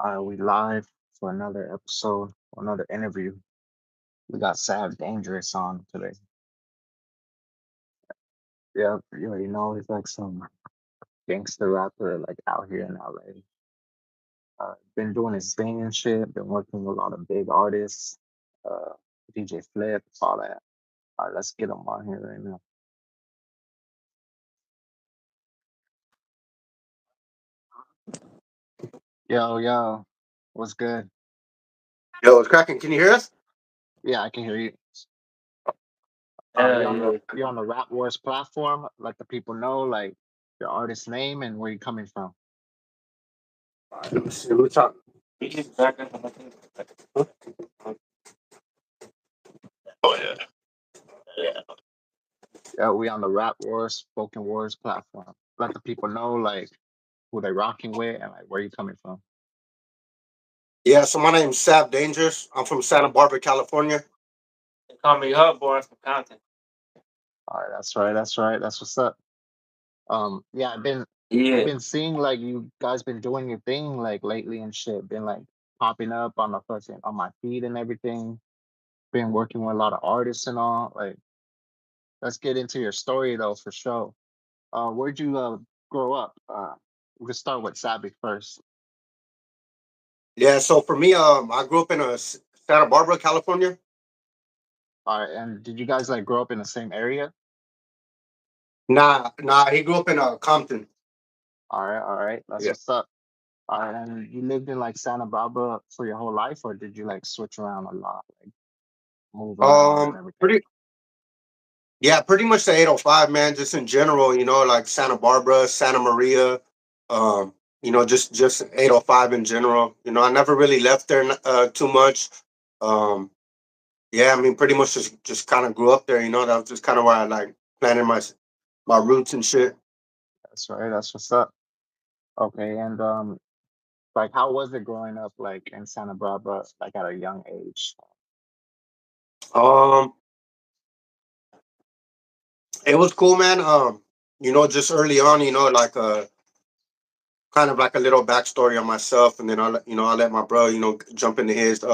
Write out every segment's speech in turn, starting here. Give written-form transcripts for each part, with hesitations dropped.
We live for another episode, another interview. We got Sad Dangerous on today. Yeah, you already know he's like some gangster rapper like out here in LA. Been doing his thing and shit. Been working with a lot of big artists, uh, DJ Flip, all that. All right, let's get him on here right now. Yo, what's good? Yo, it's cracking. Can you hear us? Yeah, I can hear you. Yeah, You on the Rap Wars platform? Let the people know like your artist name and where you coming from. Let me see. Let me talk. Oh yeah. Yeah, we on the Rap Wars, Spoken Words platform. Let the people know like who they rocking with and like where you coming from. Yeah. So my name's Sab Dangerous. I'm from Santa Barbara, California. They call me Hub Boy from Compton. All right, that's right, that's right, that's what's up. Yeah, I've Yeah. been seeing like you guys been doing your thing like lately and shit. Been like popping up on the fucking on my feed and everything. Been working with a lot of artists and all. Like, let's get into your story though for sure. Where'd you grow up? We can start with Sabi first. Yeah. So for me, I grew up in Santa Barbara, California. All right, and did you guys like grow up in the same area? Nah. He grew up in Compton. All right, that's Yeah. what's up. All right, and you lived in like Santa Barbara for your whole life, or did you like switch around a lot, like move around and everything? Pretty. Yeah, pretty much the 805, man. Just in general, like Santa Barbara, Santa Maria. Um, just 805 in general. I never really left there too much. Um, Yeah, I mean, pretty much just kind of grew up there. That was just kind of where I like planted my roots and shit. That's right, that's what's up. Okay, and like how was it growing up like in Santa Barbara, like at a young age? Um, it was cool, man. Just early on, like kind of like a little backstory on myself, and then I'll let my bro, jump into his.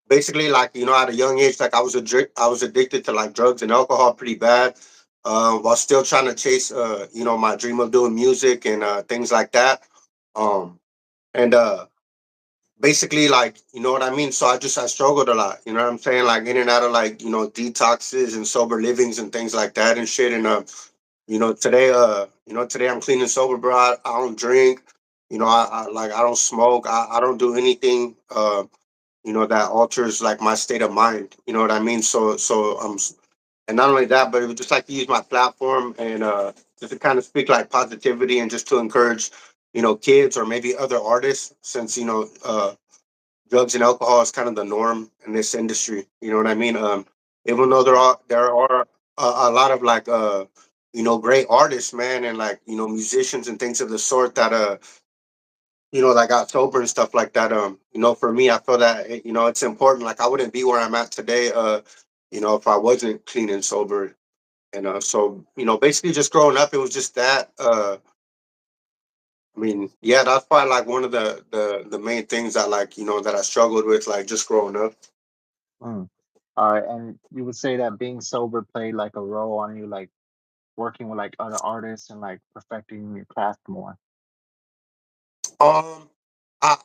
Basically, like at a young age, like I was addicted to like drugs and alcohol pretty bad. While still trying to chase, my dream of doing music and things like that. Um, and basically like what I mean. So I struggled a lot, you know what I'm saying, like in and out of like detoxes and sober livings and things like that and shit. And today I'm clean and sober, bro. I don't drink, I don't smoke, I don't do anything that alters like my state of mind, you know what I mean. And not only that, but it was just like to use my platform and just to kind of speak like positivity and just to encourage kids or maybe other artists, since drugs and alcohol is kind of the norm in this industry. You know what I mean? Even though there are a lot of like great artists, man, and like musicians and things of the sort that that got sober and stuff like that. For me, I feel that it's important. Like I wouldn't be where I'm at today, if I wasn't clean and sober. And so basically, just growing up, it was just that. I mean, yeah, that's probably like one of the main things that like that I struggled with, like just growing up. Mm. All right, and you would say that being sober played like a role on you, like working with like other artists and like perfecting your craft more. Um, I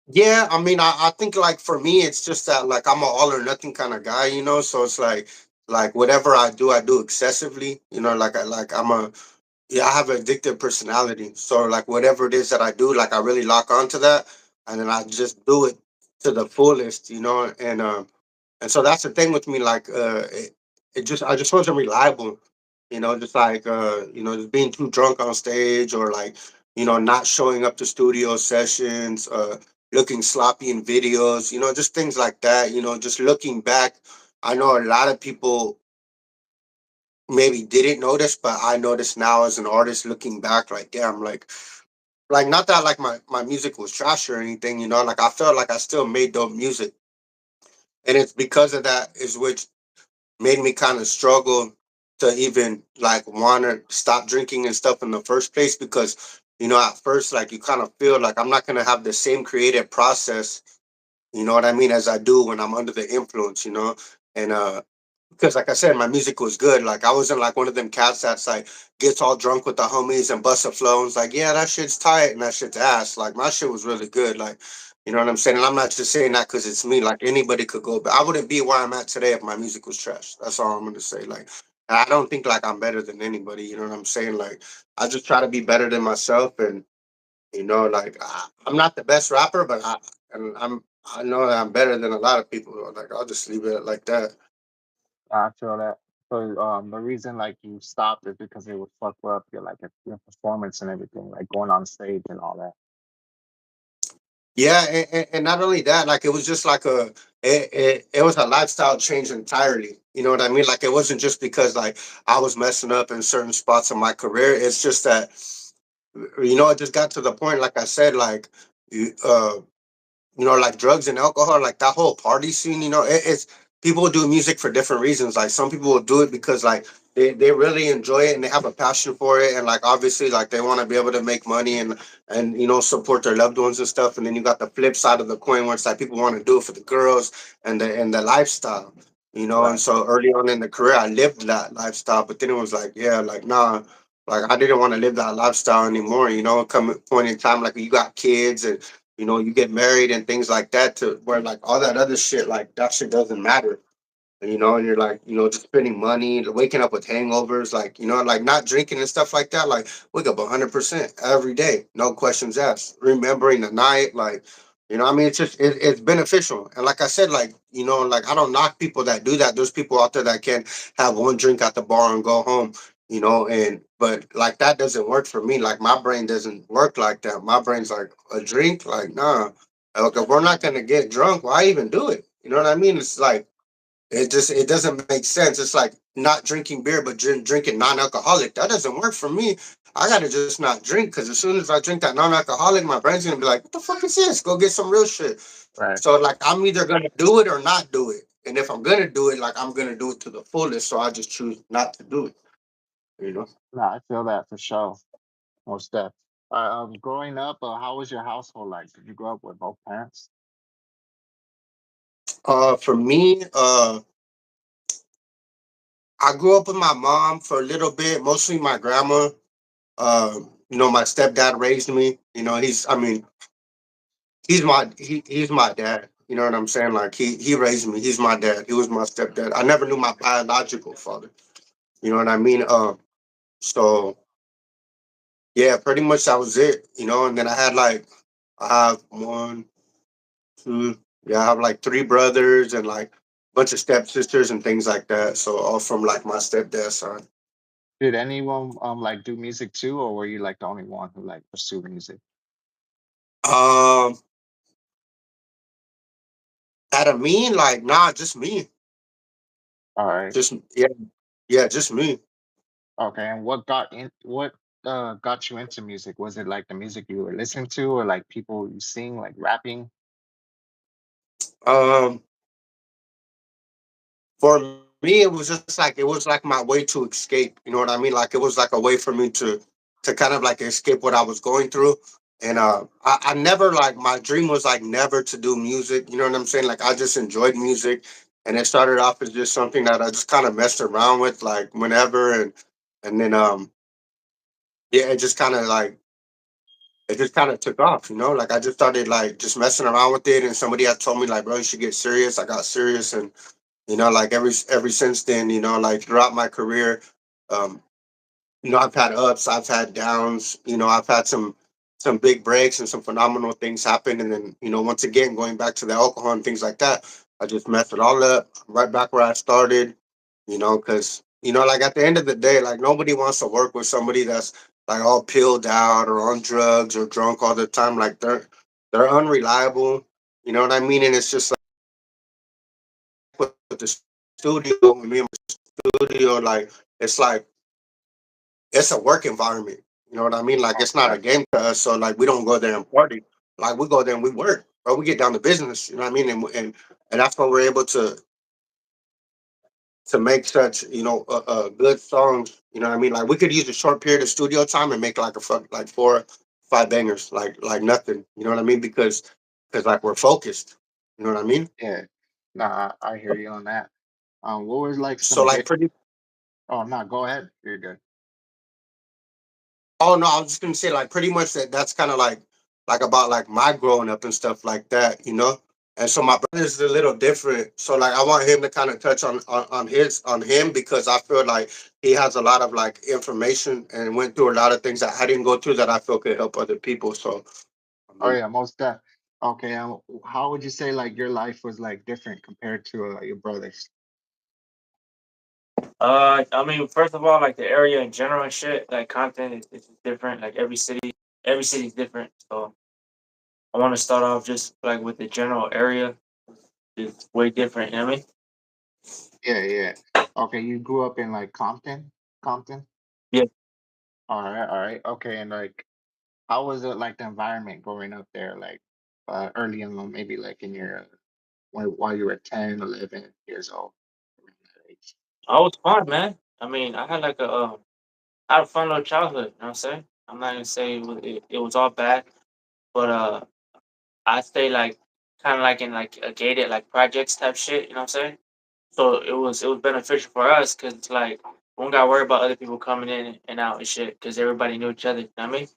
Yeah, I mean, I think like for me, it's just that like I'm a all or nothing kind of guy, So it's like whatever I do excessively, like I have an addictive personality. So like whatever it is that I do, like I really lock onto that, and then I just do it to the fullest, and so that's the thing with me. Like I just wasn't reliable, just like just being too drunk on stage, or like not showing up to studio sessions, looking sloppy in videos, just things like that. Just looking back, I know a lot of people maybe didn't notice, but I notice now as an artist looking back, like damn, like not that like my music was trash or anything, like I felt like I still made dope music, and it's because of that is which made me kind of struggle to even like want to stop drinking and stuff in the first place, because at first, like you kind of feel like I'm not gonna have the same creative process, as I do when I'm under the influence, and because like I said, my music was good. Like I wasn't like one of them cats that's like gets all drunk with the homies and busts a flow and was like, yeah, that shit's tight and that shit's ass. Like my shit was really good. Like, you know what I'm saying? And I'm not just saying that because it's me. Like anybody could go, but I wouldn't be where I'm at today if my music was trash. That's all I'm gonna say. Like I don't think like I'm better than anybody. You know what I'm saying? Like I just try to be better than myself, and like I'm not the best rapper, but I know that I'm better than a lot of people. Like I'll just leave it like that. I feel that. So the reason like you stopped is because it would fuck up your like your performance and everything, like going on stage and all that. Yeah, and not only that, like it was just like it was a lifestyle change entirely. You know what I mean? Like it wasn't just because like I was messing up in certain spots of my career. It's just that it just got to the point, like I said, like you like drugs and alcohol, like that whole party scene, it's people do music for different reasons. Like some people will do it because like they really enjoy it and they have a passion for it. And like obviously like they want to be able to make money and support their loved ones and stuff. And then you got the flip side of the coin where it's like people want to do it for the girls and the lifestyle. And Right. so early on in the career I lived that lifestyle, but then it was like, yeah, like nah, like I didn't want to live that lifestyle anymore, come a point in time like you got kids and you get married and things like that to where like all that other shit, like that shit doesn't matter. And you're like, just spending money, waking up with hangovers, like, like not drinking and stuff like that. Like, wake up 100% every day, no questions asked. Remembering the night, like, it's just, it's beneficial. And like I said, like, like I don't knock people that do that. There's people out there that can have one drink at the bar and go home, but like that doesn't work for me. Like, my brain doesn't work like that. My brain's like, a drink, like, nah. Like, if we're not going to get drunk, why even do it? You know what I mean? It's like, it doesn't make sense. It's like not drinking beer, but drinking non-alcoholic. That doesn't work for me. I gotta just not drink because as soon as I drink that non-alcoholic, my brain's gonna be like, "What the fuck is this? Go get some real shit." Right. So like, I'm either gonna do it or not do it. And if I'm gonna do it, like I'm gonna do it to the fullest. So I just choose not to do it. You know. No, I feel that for sure. Most def. Growing up, how was your household like? Did you grow up with both parents? For me, I grew up with my mom for a little bit, mostly my grandma. My stepdad raised me. I mean, he's my dad. You know what I'm saying? Like he raised me. He's my dad. He was my stepdad. I never knew my biological father. You know what I mean? So yeah, pretty much that was it. And then I have one, two, yeah, I have like three brothers and like a bunch of stepsisters and things like that. So all from like my stepdad's side. Did anyone like do music too, or were you like the only one who like pursued music? Um, Out of me, like nah, just me. All right. Just yeah, yeah, just me. Okay. And what got you into music? Was it like the music you were listening to, or like people you sing, like rapping? Um, for me, it was like my way to escape. You know what I mean? Like it was like a way for me to kind of like escape what I was going through. And I never like my dream was like never to do music. You know what I'm saying? Like I just enjoyed music, and it started off as just something that I just kind of messed around with like whenever, and then yeah, it just kind of took off. Like I just started like just messing around with it, and somebody had told me like, bro, you should get serious. I got serious, and like every since then, like throughout my career, um, I've had ups, I've had downs, I've had some big breaks and some phenomenal things happen, and then once again going back to the alcohol and things like that, I just messed it all up, right back where I started, because like at the end of the day, like nobody wants to work with somebody that's like all pilled out or on drugs or drunk all the time. Like they're unreliable, you know what I mean? And it's just like with the studio, me and studio, like it's a work environment. You know what I mean? Like it's not a Right. game to us. So like we don't go there and party. Like we go there and we work, or we get down to business. You know what I mean? And that's when we're able to make such good songs. You know what I mean? Like we could use a short period of studio time and make like a fuck like four. five bangers, like nothing. You know what I mean? Because like we're focused. You know what I mean? Yeah. Nah, I hear you on that. What was like So some like big? pretty. Oh no, go ahead. You're good. Oh no, I was just gonna say like pretty much that's kind of like about like my growing up and stuff like that, you know. And so my brother's a little different. So like I want him to kind of touch on him because I feel like he has a lot of like information and went through a lot of things that I didn't go through that I feel could help other people. So I Oh mean, yeah, most def. Okay, how would you say like your life was like different compared to your brother's? I mean, first of all, like the area in general and shit, like content is different. Like every city's different. So I want to start off just like with the general area. It's way different. You know what I mean? Yeah, yeah. Okay, you grew up in like Compton, Compton. Yeah. All right. Okay, and like, how was it like the environment growing up there? Like, early on, maybe like in your while you were 10, 11 years old. Around that age. I was fun, man. I mean, I had like I had a fun little childhood. You know what I'm saying? I'm not gonna say it was all bad, but I stay like kind of like in like a gated like projects type shit. You know what I'm saying? So it was beneficial for us because it's like we don't got to worry about other people coming in and out and shit because everybody knew each other. You know what I mean?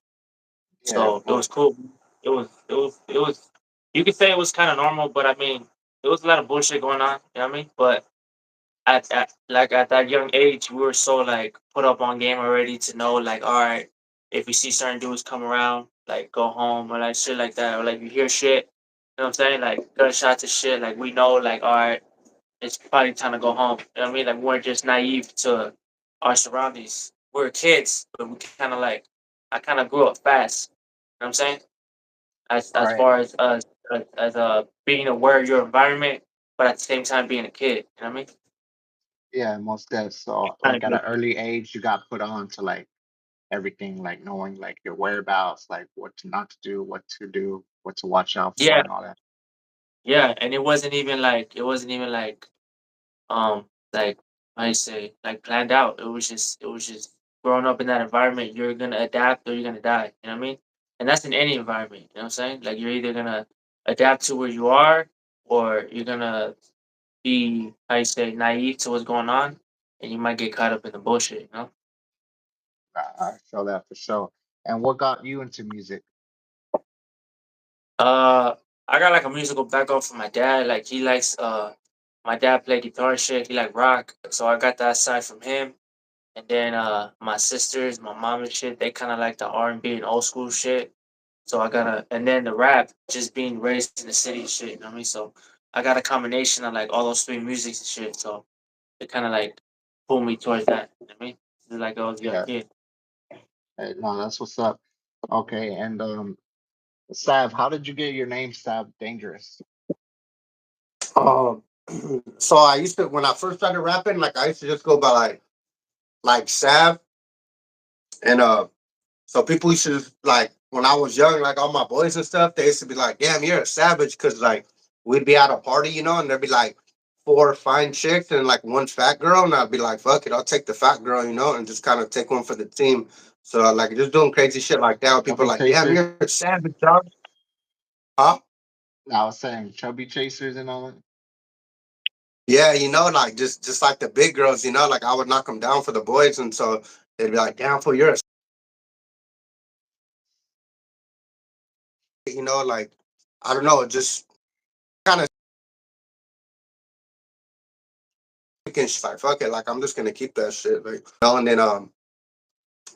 Yeah, So of it was course. cool. It was. You could say it was kind of normal, but I mean, there was a lot of bullshit going on. You know what I mean? But at that young age, we were so like put up on game already to know like, all right, if we see certain dudes come around, like go home or like shit like that, or like you hear shit. You know what I'm saying? Like gunshots and shit. Like we know, like all right, it's probably time to go home. You know what I mean? Like we weren't just naive to our surroundings. We were kids, but we kind of like I kind of grew up fast. You know what I'm saying? All As right. far as being aware of your environment, but at the same time being a kid. You know what I mean? Yeah, most def. So, Kind like of at an good. early age, you got put on to like everything, like knowing like your whereabouts, like what to not to do, what to do, what to watch out for, Yeah, and all that. yeah, and it wasn't even like like I say like planned out. It was just growing up in that environment. You're gonna adapt or you're gonna die. You know what I mean? And that's in any environment. You know what I'm saying? Like you're either gonna adapt to where you are, or you're gonna be how you say naive to what's going on, and you might get caught up in the bullshit. You know? I feel that for sure. And what got you into music? Uh, I got like a musical background from my dad. Like he likes my dad played guitar and shit. He like rock, so I got that side from him. And then my sisters, my mom and shit, they kind of like the R&B and old school shit. So I got a, and then the rap, just being raised in the city and shit. You know what I mean? So I got a combination of like all those three musics and shit. So it kind of like pulled me towards that. You know what I mean? It's like I was a young Yeah, kid. no, that's what's up. Okay, and Sav, how did you get your name, Sav Dangerous? um, so I used to when I first started rapping, like I used to just go by like Sav and so people used to like when I was young, like all my boys and stuff, they used to be like, "Damn, you're a savage," because like we'd be at a party, you know, and there'd be like four fine chicks and like one fat girl, and I'd be like, "Fuck it, I'll take the fat girl," you know, and just kind of take one for the team. So like just doing crazy shit like that. People are Chubby like, "Damn, Chasers? you're a savage, dog." Huh? No, I was saying Chubby Chasers and all that. Yeah, you know, like just like the big girls, you know, like I would knock them down for the boys, and so they'd be like, "Damn, fool, you're a," you know, like I don't know, just kind of like fuck it, like I'm just gonna keep that shit, like you know. And then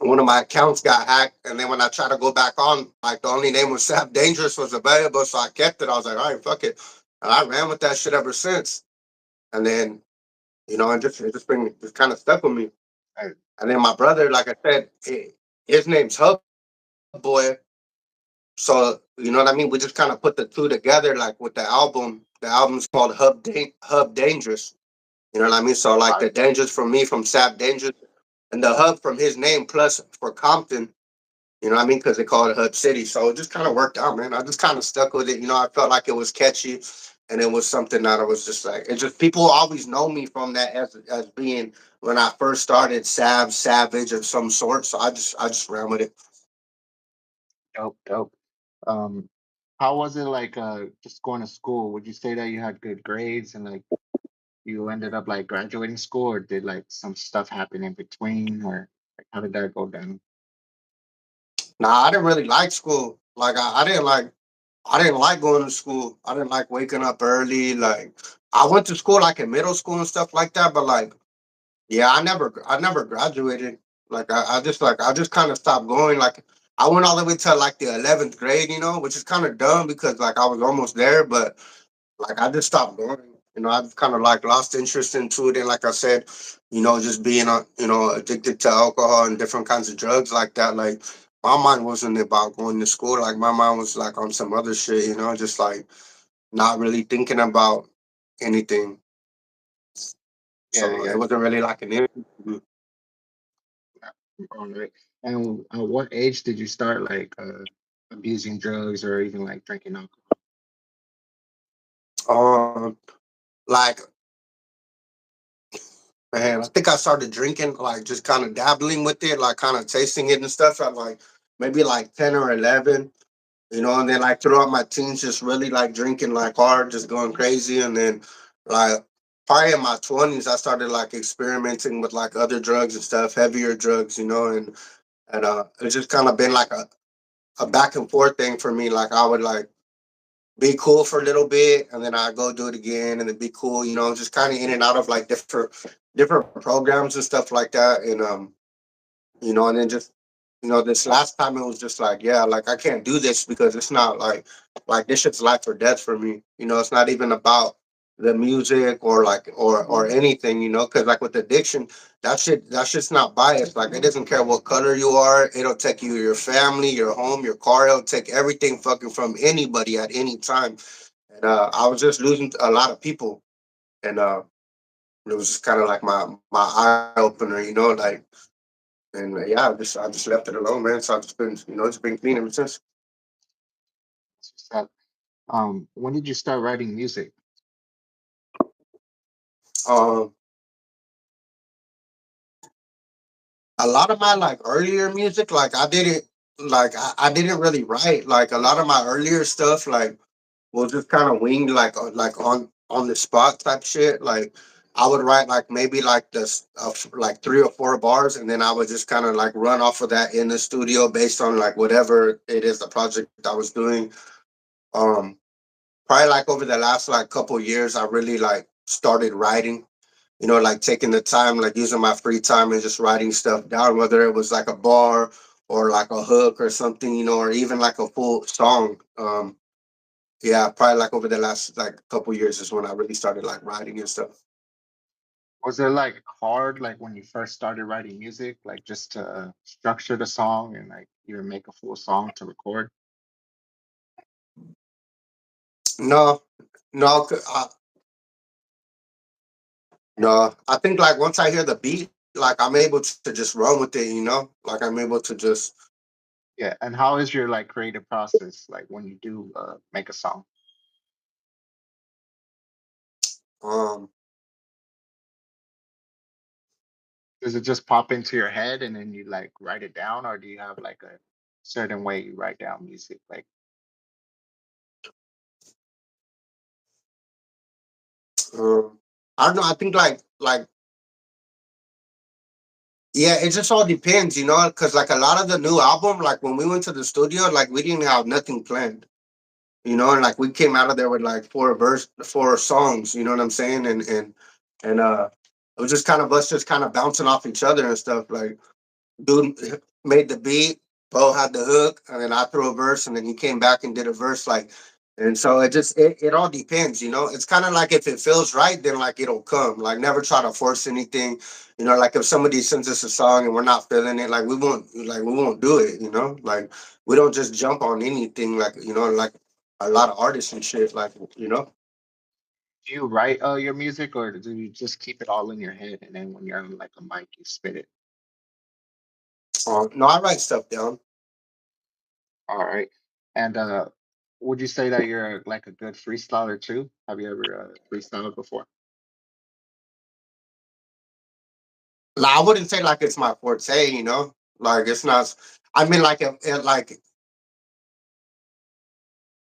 one of my accounts got hacked, and then when I tried to go back on, like the only name was Sap Dangerous was available, so I kept it. I was like, all right, fuck it, and I ran with that shit ever since. And then you know, and just it just been just kind of stuck with me. Hey, And then my brother, like I said, his name's Hub Boy. So you know what I mean? We just kind of put the two together, like with the album. The album's called Hub Dangerous. You know what I mean? So like all the right. Dangerous from me from Sap Dangerous, and the Hub from his name plus for Compton. You know what I mean? Because they call it Hub City. So it just kind of worked out, man. I just kind of stuck with it. You know, I felt like it was catchy, and it was something that I was just like. It just people always know me from that as being when I first started Savage of some sort. So I just ran with it. Dope, dope. Um, how was it like just going to school? Would you say that you had good grades and like you ended up like graduating school, or did like some stuff happen in between, or like how did that go down? Nah, I didn't really like school. Like I didn't like going to school. I didn't like waking up early. Like I went to school like in middle school and stuff like that, but like yeah, I never graduated. Like I just kind of stopped going. Like I went all the way to like the 11th grade, you know, which is kind of dumb because like I was almost there, but like I just stopped going. You know, I've kind of like lost interest into it, and like I said, you know, just being you know addicted to alcohol and different kinds of drugs like that. Like my mind wasn't about going to school. Like my mind was like on some other shit. You know, just like not really thinking about anything. Yeah, So it yeah. wasn't really like an issue. All right. And at what age did you start like abusing drugs or even like drinking alcohol? Um, like man, I think I started drinking, like just kind of dabbling with it, like kind of tasting it and stuff at like maybe like 10 or 11, you know, and then like throughout my teens, just really like drinking like hard, just going crazy. And then like probably in my 20s, I started like experimenting with like other drugs and stuff, heavier drugs, you know, and it's just kind of been like a back and forth thing for me. Like I would like be cool for a little bit and then I go do it again and then be cool, you know, just kind of in and out of like different programs and stuff like that. And you know, and then just you know, this last time it was just like, yeah, like I can't do this because it's not like this shit's life or death for me. You know, it's not even about the music or like or anything, you know, because like with addiction, that shit's not biased. Like it doesn't care what color you are, it'll take you your family, your home, your car, it'll take everything fucking from anybody at any time. And I was just losing a lot of people, and it was just kind of like my eye opener, you know, like and yeah, I just left it alone, man. So I've just been, you know, just been clean ever since. That's what's up. When did you start writing music? Um, a lot of my like earlier music, like I didn't I didn't really write. Like a lot of my earlier stuff, like was just kind of winged, like on the spot type shit. Like I would write like maybe like this like 3 or 4 bars, and then I would just kind of like run off of that in the studio based on like whatever it is the project I was doing. Um, Probably like over the last like couple years, I really like started writing. You know, like taking the time, like using my free time and just writing stuff down, whether it was like a bar or like a hook or something, you know, or even like a full song. Yeah, probably like over the last like couple years is when I really started like writing and stuff. Was it like hard, like when you first started writing music, like just to structure the song and like even make a full song to record? No, no, no. I think like once I hear the beat, like I'm able to just run with it, you know, like I'm able to just Yeah. And how is your like creative process like when you do make a song? um Does it just pop into your head and then you like write it down, or do you have like a certain way you write down music? Like, um I don't know. I think like yeah, it just all depends, you know, because like a lot of the new album, like when we went to the studio, like we didn't have nothing planned, you know, and like we came out of there with like 4 songs, you know what I'm saying, and it was just kind of us just kind of bouncing off each other and stuff. Like dude made the beat, Bo had the hook, and then I threw a verse, and then he came back and did a verse, like, and so it all depends, you know. It's kind of like if it feels right, then like it'll come. Like never try to force anything, you know. Like if somebody sends us a song and we're not feeling it, like we won't do it, you know. Like we don't just jump on anything, like you know, like a lot of artists and shit, like you know. do you write your music, or do you just keep it all in your head and then when you're on like a mic, you spit it? No, I write stuff down. All right. And would you say that you're like a good freestyler too? Have you ever freestyled before? Like I wouldn't say like it's my forte, you know. Like it's not. I mean, like like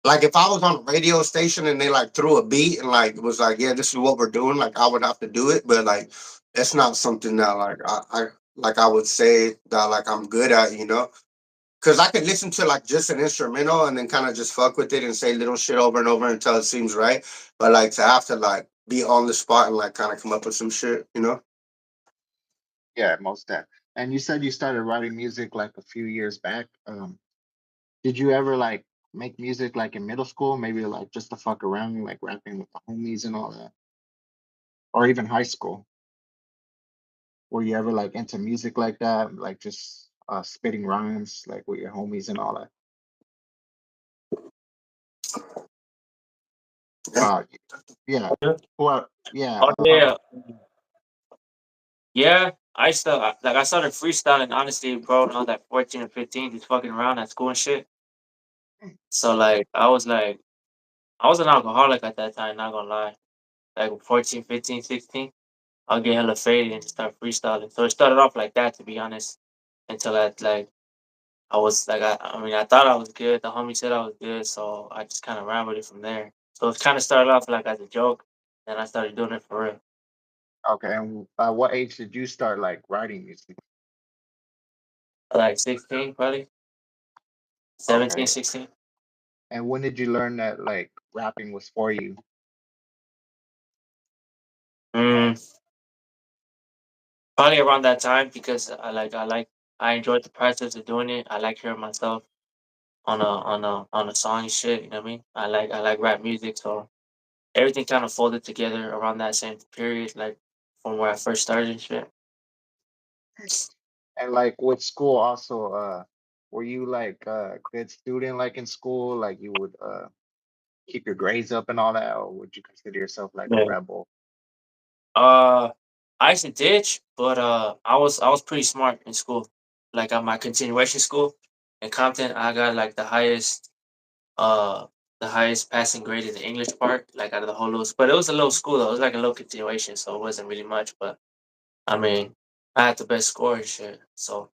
Like if I was on a radio station and they like threw a beat and like was like, yeah, this is what we're doing, like I would have to do it. But like that's not something that like I like I would say that like I'm good at, you know? Cause I could listen to like just an instrumental and then kind of just fuck with it and say little shit over and over until it seems right. But like to have to like be on the spot and like kind of come up with some shit, you know? Yeah, most that. And you said you started writing music like a few years back. Did you ever like make music like in middle school? Maybe like just to fuck around, like rapping with the homies and all that, or even high school? Were you ever like into music like that, like just spitting rhymes like with your homies and all that? Yeah. Uh, yeah. Well, yeah. Oh yeah, yeah. I started freestyling honestly, bro. When I was like 14 or 15, just fucking around at school and shit. So I was an alcoholic at that time. Not gonna lie, like 14, 15, 16. I'll get hella faded and start freestyling. So it started off like that, to be honest, until I was like I mean I thought I was good. The homie said I was good, so I just kind of ran with it from there. So it kind of started off like as a joke, then I started doing it for real. Okay. And what age did you start like writing music? Like 16, probably 17, Okay. 16. And when did you learn that like rapping was for you? Mm, probably around that time because I enjoyed the process of doing it. I like hearing myself on a song and shit. You know what I mean? I like rap music, so everything kind of folded together around that same period, like from where I first started and shit. And like with school also, were you like a good student like in school? Like you would keep your grades up and all that, or would you consider yourself like a Yeah. rebel? Uh, I used to ditch, but I was pretty smart in school. Like at my continuation school in Compton, I got like uh the highest passing grade in the English part, like out of the whole little. But it was a little school though. It was like a little continuation, so it wasn't really much. But I mean, I had the best score and shit. So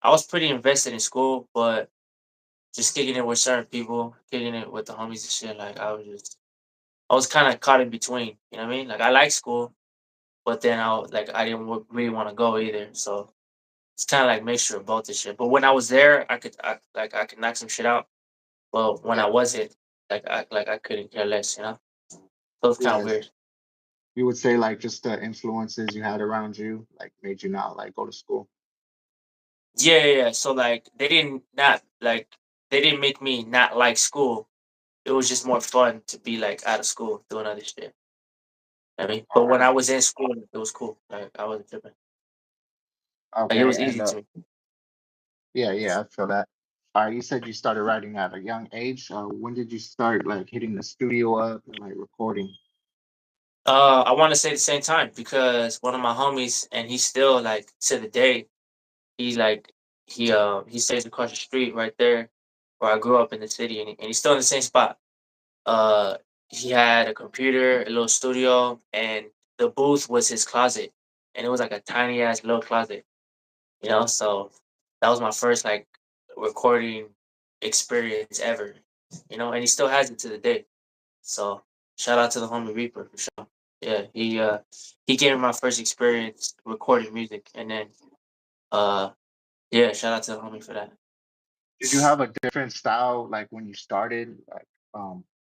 I was pretty invested in school, but just kicking it with certain people, kicking it with the homies and shit. Like I was kind of caught in between. You know what I mean? Like I like school, but then I didn't really want to go either. So it's kind of like mixture of both and shit. But when I was there, I could knock some shit out. But when I Yeah. wasn't, I couldn't care less. You know, so it's kind of Yes. weird. You would say like just the influences you had around you like made you not like go to school. Yeah, yeah, yeah. So like they didn't make me not like school. It was just more fun to be like out of school doing other shit. I mean, but All when I right. was in school, it was cool. Like I wasn't tripping. Like it Okay. was And easy to me. yeah, yeah, I feel that. All right. You said you started writing at a young age. When did you start like hitting the studio up and like recording? I want to say the same time because one of my homies, and he's still like to the day, he like he stays across the street right there where I grew up in the city, and he's still in the same spot. Uh, he had a computer, a little studio, and the booth was his closet, and it was like a tiny ass little closet, you know. So that was my first like recording experience ever, you know, and he still has it to the day. So shout out to the homie Reaper for sure. Yeah, he gave me my first experience recording music, and then uh yeah, shout out to the homie for that. Did you have a different style like when you started,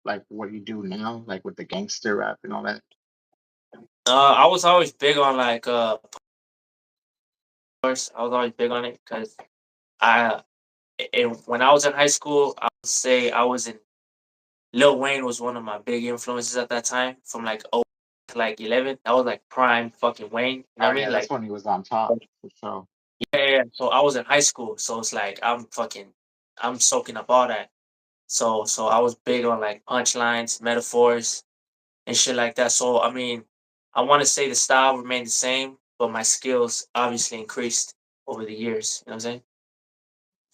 like what you do now, like with the gangster rap and all that? I was always big on like course, I was always big on it because I and when I was in high school, I would say I was in Lil Wayne was one of my big influences at that time from like to like 11. That was like prime fucking Wayne. You know Oh what I yeah, mean? that's Like when he was on top for sure. yeah, yeah. So I was in high school, so it's like I'm soaking up all that. So I was big on like punchlines, metaphors, and shit like that. So I mean, I want to say the style remained the same, but my skills obviously increased over the years. You know what I'm saying?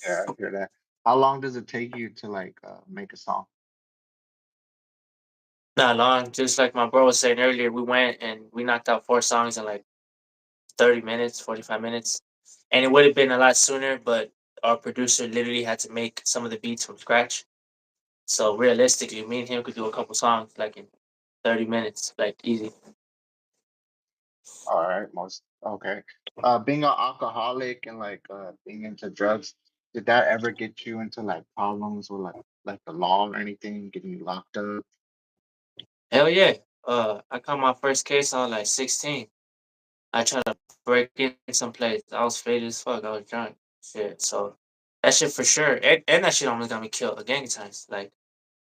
Yeah, I hear that. How long does it take you to like make a song? Not long. Just like my bro was saying earlier, we went and we knocked out 4 songs in like 30 minutes, 45 minutes. And it would have been a lot sooner, but our producer literally had to make some of the beats from scratch. So realistically, me and him could do a couple songs like in 30 minutes, like easy. All right, most okay. Being an alcoholic and like being into drugs, did that ever get you into like problems with like the law or anything, getting you locked up? Hell yeah. I caught my first case. I was like 16. I tried to break in some place. I was faded as fuck. I was drunk. Shit. So that shit for sure. And that shit almost got me killed a gang of times. Like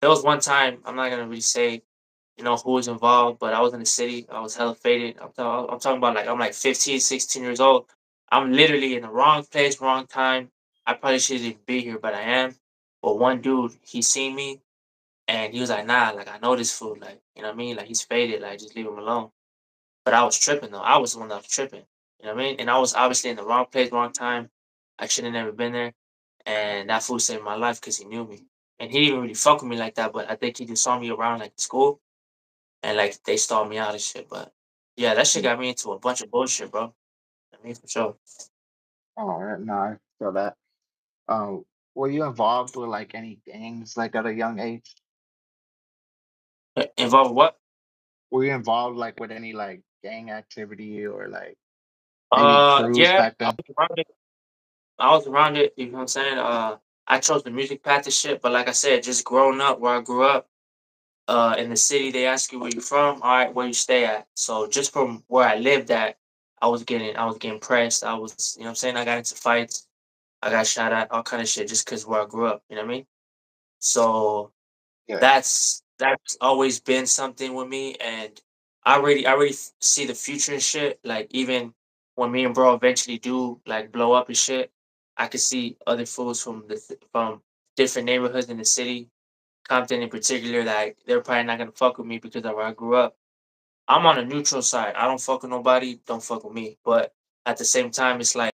there was one time. I'm not gonna really say who was involved, but I was in the city. I was hella faded. I'm talking about like I'm like 15, 16 years old. I'm literally in the wrong place, wrong time. I probably shouldn't even be here, but I am. But one dude, he seen me and he was like, nah, like I know this fool, like, you know what I mean? Like he's faded, like just leave him alone. But I was tripping though. I was the one that was tripping. You know what I mean? And I was obviously in the wrong place, wrong time. I should have never been there. And that fool saved my life because he knew me. And he didn't really fuck with me like that, but I think he just saw me around like school and like they stalled me out and shit. But yeah, that shit Mm. got me into a bunch of bullshit, bro. I mean, for sure. All right, no, I feel that. Um, were you involved with like any gangs like at a young age? Involved what? Were you involved like with any like gang activity or like any crews Yeah, back then? around it. I was around it. You know what I'm saying? I chose the music path and shit. But like I said, just growing up where I grew up, in the city, they ask you where you from. All right, where you stay at. So just from where I lived at, I was getting pressed. I was, you know what I'm saying? I got into fights. I got shot at, all kind of shit, just because where I grew up. You know what I mean? So Yeah, that's always been something with me, and I already see the future and shit. Like even when me and bro eventually do like blow up and shit, I could see other fools from different neighborhoods in the city, Compton in particular, that they're probably not gonna fuck with me because of where I grew up. I'm on a neutral side. I don't fuck with nobody. Don't fuck with me. But at the same time, it's like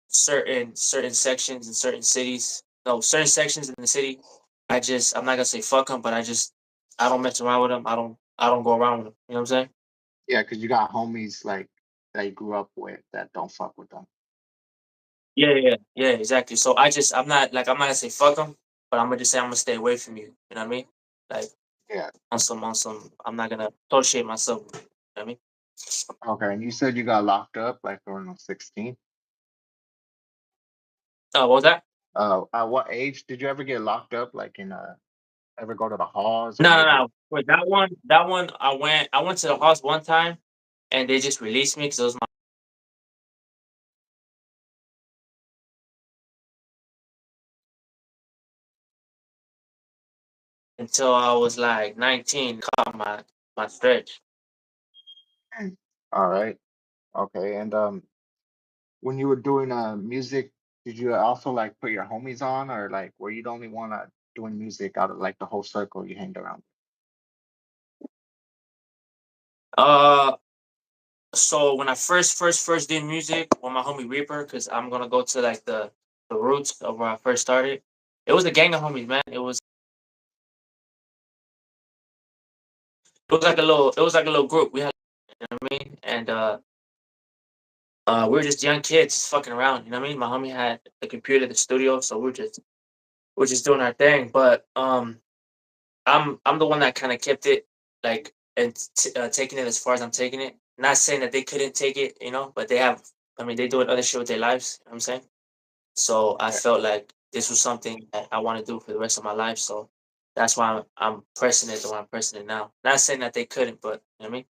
certain sections in certain cities. No, certain sections in the city. I'm not gonna say fuck them, but I don't mess around with them. I don't go around with them. You know what I'm saying? yeah, because you got homies like that you grew up with that don't fuck with them. Yeah, exactly. So I'm not gonna say fuck them, but I'm gonna just say I'm gonna stay away from you. You know what I mean? Like Yeah. on some. I'm not gonna associate myself with you. You know what I mean? Okay, and you said you got locked up like around 16. What was that? At what age did you ever get locked up? Like in ever go to the halls or No, no, maybe? no. Wait, that one, I went to the house one time, and they just released me because it was my until I was like 19. Caught my stretch. Mm. All right. Okay. And when you were doing music, did you also like put your homies on, or like were you the only one doing music out of like the whole circle you hanged around? Uh, so when I first did music with my homie Reaper, because I'm gonna go to like the roots of where I first started. It was a gang of homies, man. It was like a little group. We had, you know what I mean, and we were just young kids just fucking around. You know what I mean? My homie had the computer, the studio, so we're just doing our thing. But I'm the one that kind of kept it like and taking it as far as I'm taking it. Not saying that they couldn't take it, but they have. I mean, they doing other shit with their lives. You know what I'm saying? So I Yeah. felt like this was something that I want to do for the rest of my life. So that's why I'm pressing it the way I'm pressing it now. Not saying that they couldn't, but you know what I mean.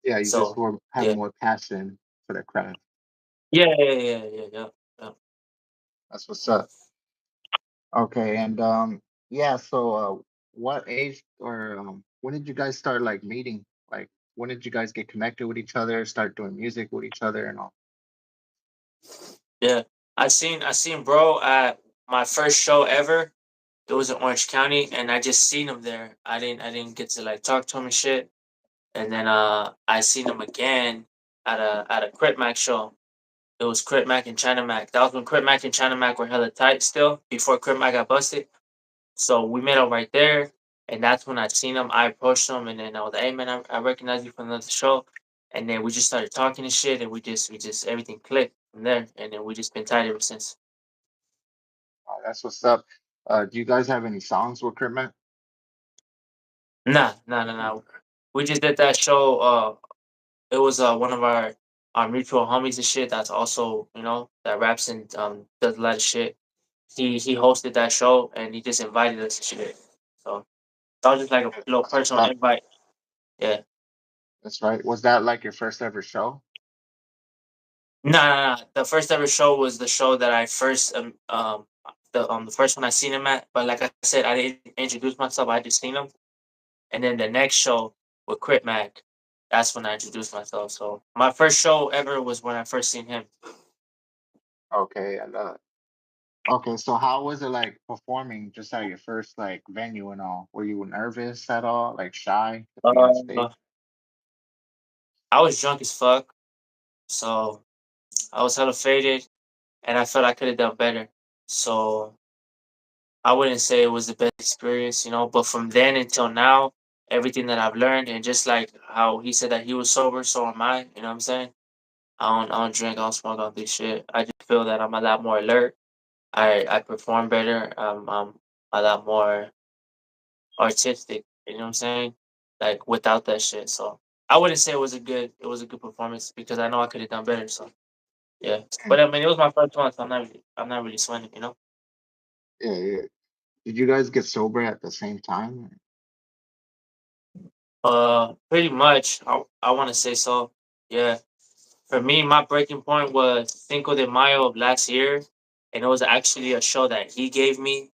Yeah, you just So were have yeah, more passion for the craft. yeah. That's what's up. Okay, and yeah, so what age or when did you guys start like meeting? Like when did you guys get connected with each other, start doing music with each other and all? Yeah. I seen bro at my first show ever. It was in Orange County, and I just seen him there. I didn't get to like talk to him and shit. And then I seen him again at a Crit Mac show. It was Crit Mac and China Mac. That was when Crit Mac and China Mac were hella tight still before Crit Mac got busted. So we met up right there, and that's when I seen him. I approached him, and then I was like, "Hey man, I recognize you from another show." And then we just started talking and shit, and we just everything clicked from there, and then we just been tight ever since. That's what's up. Do you guys have any songs with Crit Mac? Nah, nah, nah, nah. We just did that show. It was one of our mutual homies and shit. That's also that raps and does a lot of shit. He hosted that show and he just invited us and shit. So that was just like a little So personal that invite. Yeah. that's right. Was that like your first ever show? Nah, nah, nah. The first ever show was the show that I first the first one I seen him at. But like I said, I didn't introduce myself. I just seen him. And then the next show with Crit Mac, that's when I introduced myself. So my first show ever was when I first seen him. Okay, and okay, so how was it like performing just at your first like venue and all? Were you nervous at all? Like shy to be on Uh, stage? I was drunk as fuck, so I was hella faded, and I felt I could have done better. So I wouldn't say it was the best experience, but from then until now, everything that I've learned, and just like how he said that he was sober, so am I. You know what I'm saying? I don't drink, I don't smoke, all this shit. I just feel that I'm a lot more alert. I perform better. I'm a lot more artistic. You know what I'm saying? Like without that shit. So I wouldn't say it was a good performance because I know I could have done better. So yeah, but I mean it was my first one, so I'm not really sweating. Yeah, yeah. Did you guys get sober at the same time? Pretty much. I want to say so. Yeah. For me, my breaking point was Cinco de Mayo of last year, and it was actually a show that he gave me.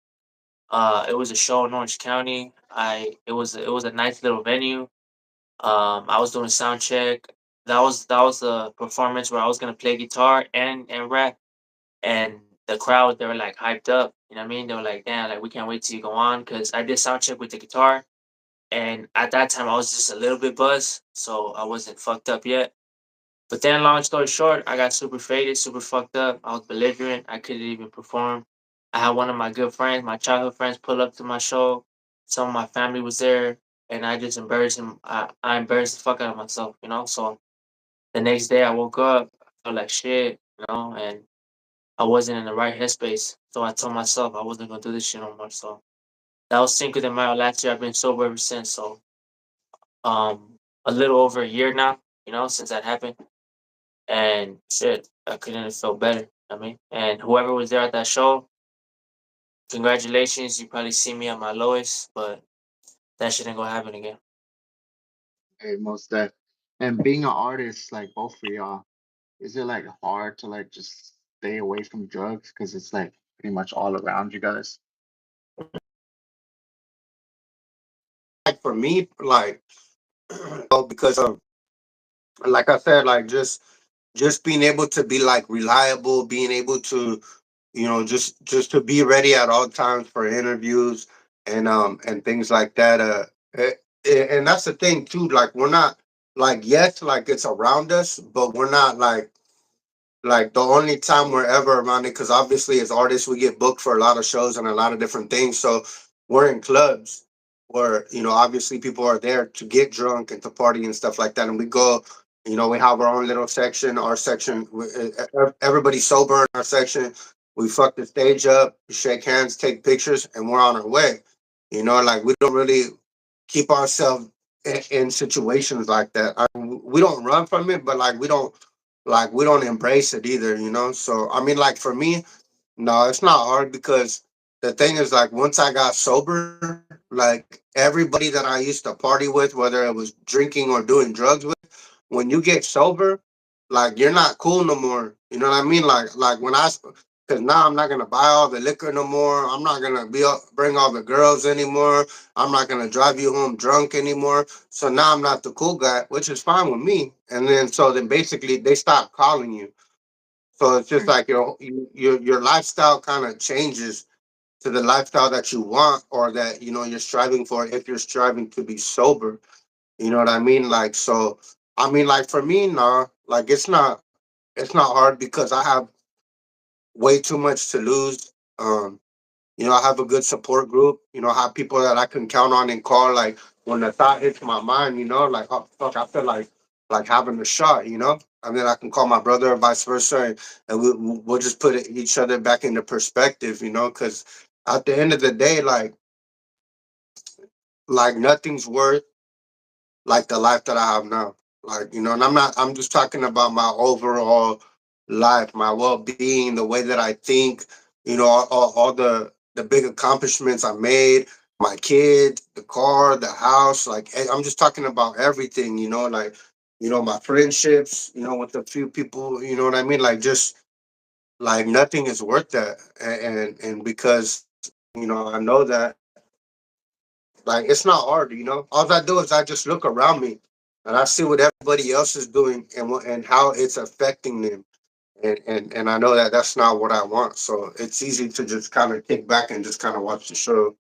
It was a show in Orange County. It was a nice little venue. I was doing sound check. That was a performance where I was gonna play guitar and rap, and the crowd they were like hyped up. You know what I mean? They were like, "Damn, like we can't wait till you go on." Because I did sound check with the guitar, and at that time I was just a little bit buzzed, so I wasn't fucked up yet. But then, long story short, I got super faded, super fucked up. I was belligerent. I couldn't even perform. I had one of my good friends, my childhood friends, pull up to my show. Some of my family was there, and I just embarrassed him. I embarrassed the fuck out of myself. So the next day, I woke up, I felt like shit, and I wasn't in the right headspace. So I told myself I wasn't gonna do this shit no more. So that was Cinco de Mayo last year. I've been sober ever since. So a little over a year now, since that happened. And shit, I couldn't have felt better. I mean, and whoever was there at that show, congratulations. You probably see me at my lowest, but that shit ain't gonna happen again. Hey, most that. And being an artist, like both for y'all, is it like hard to like just stay away from drugs because it's like pretty much all around you guys? Like for me, like because like I said, like just being able to be like reliable, being able to just to be ready at all times for interviews and things like that. And that's the thing too. Like we're not like yes, like it's around us, but we're not like the only time we're ever around it because obviously as artists we get booked for a lot of shows and a lot of different things, so we're in clubs where obviously people are there to get drunk and to party and stuff like that, and we go, we have our own little section, our section, everybody's sober in our section. We fuck the stage up, we shake hands, take pictures, and we're on our way. Like we don't really keep ourselves in situations like that. We don't run from it, but like we don't embrace it either. So I mean, like for me, no, it's not hard because the thing is, like, once I got sober, like everybody that I used to party with, whether it was drinking or doing drugs with, when you get sober, like you're not cool no more. You know what I mean? Like because now I'm not gonna buy all the liquor no more. I'm not gonna bring all the girls anymore. I'm not gonna drive you home drunk anymore. So now I'm not the cool guy, which is fine with me. And then basically they stop calling you. So it's just like your lifestyle kind of changes to the lifestyle that you want or that you're striving for if you're striving to be sober. You know what I mean? Like so I mean like for me, nah, like it's not hard because I have way too much to lose. I have a good support group. I have people that I can count on and call. Like when the thought hits my mind, like oh fuck, I feel like having a shot. And then I can call my brother or vice versa, and we'll just put each other back into perspective. Because at the end of the day, like nothing's worth like the life that I have now. Like, you know, and I'm just talking about my overall life, my well being, the way that I think, you know, all the big accomplishments I made, my kid, the car, the house, like I'm just talking about everything, you know, like, you know, my friendships, you know, with a few people, you know what I mean? Like just like nothing is worth that. And because, you know, I know that like it's not hard, you know. All I do is I just look around me and I see what everybody else is doing and how it's affecting them. And I know that that's not what I want. So it's easy to just kind of kick back and just kind of watch the show.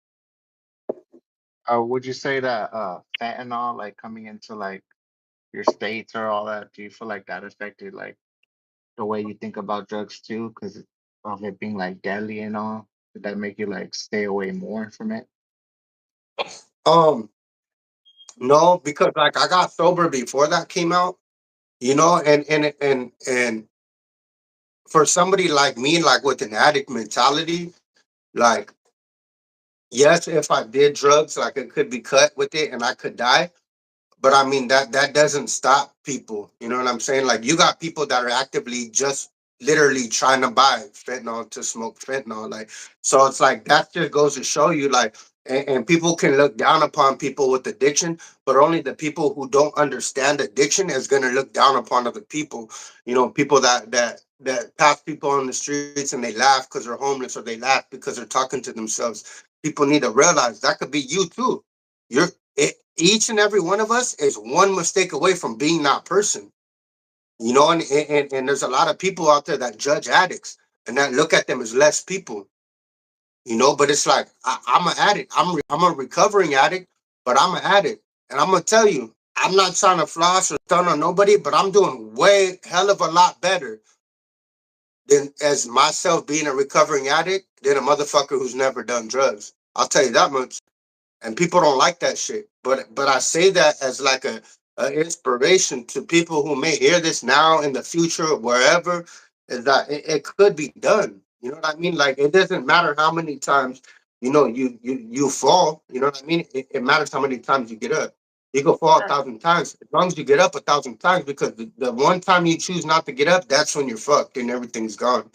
Would you say that fentanyl, like coming into like your states or all that, do you feel like that affected like the way you think about drugs too, because of it being like deadly and all? Did that make you like stay away more from it? Um, no, because like I got sober before that came out, you know, and for somebody like me, like with an addict mentality, like yes, if I did drugs, like it could be cut with it and I could die. But I mean that doesn't stop people. You know what I'm saying? Like you got people that are actively just literally trying to buy fentanyl to smoke fentanyl. Like so, it's like that just goes to show you like. And people can look down upon people with addiction, but only the people who don't understand addiction is going to look down upon other people. You know, people that pass people on the streets and they laugh because they're homeless, or they laugh because they're talking to themselves. People need to realize that could be you too. You're each and every one of us is one mistake away from being that person. You know, and there's a lot of people out there that judge addicts and that look at them as less people. You know, but it's like I'm an addict. I'm a recovering addict, but I'm an addict, and I'm gonna tell you, I'm not trying to floss or stun on nobody, but I'm doing way hell of a lot better than as myself being a recovering addict than a motherfucker who's never done drugs. I'll tell you that much. And people don't like that shit. But I say that as like a inspiration to people who may hear this now in the future, wherever, is that it could be done. You know what I mean? Like it doesn't matter how many times you know you fall. You know what I mean? It matters how many times you get up. You can fall 1,000 times as long as you get up 1,000 times, because the one time you choose not to get up, that's when you're fucked and everything's gone.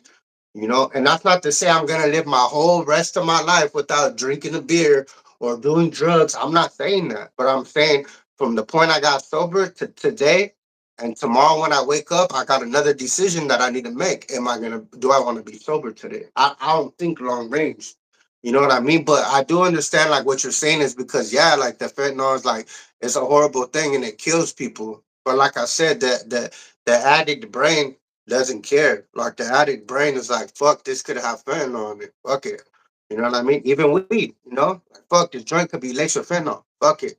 You know, and that's not to say I'm gonna live my whole rest of my life without drinking a beer or doing drugs. I'm not saying that, but I'm saying from the point I got sober to today and tomorrow when I wake up, I got another decision that I need to make. Am I gonna do I want to be sober today? I don't think long range. You know what I mean? But I do understand like what you're saying is because yeah, like the fentanyl is like it's a horrible thing and it kills people. But like I said, the addict brain doesn't care. Like the addict brain is like, fuck, this could have fentanyl on it. Fuck it. You know what I mean? Even weed, you know? Like, fuck, this joint could be laced with fentanyl. Fuck it.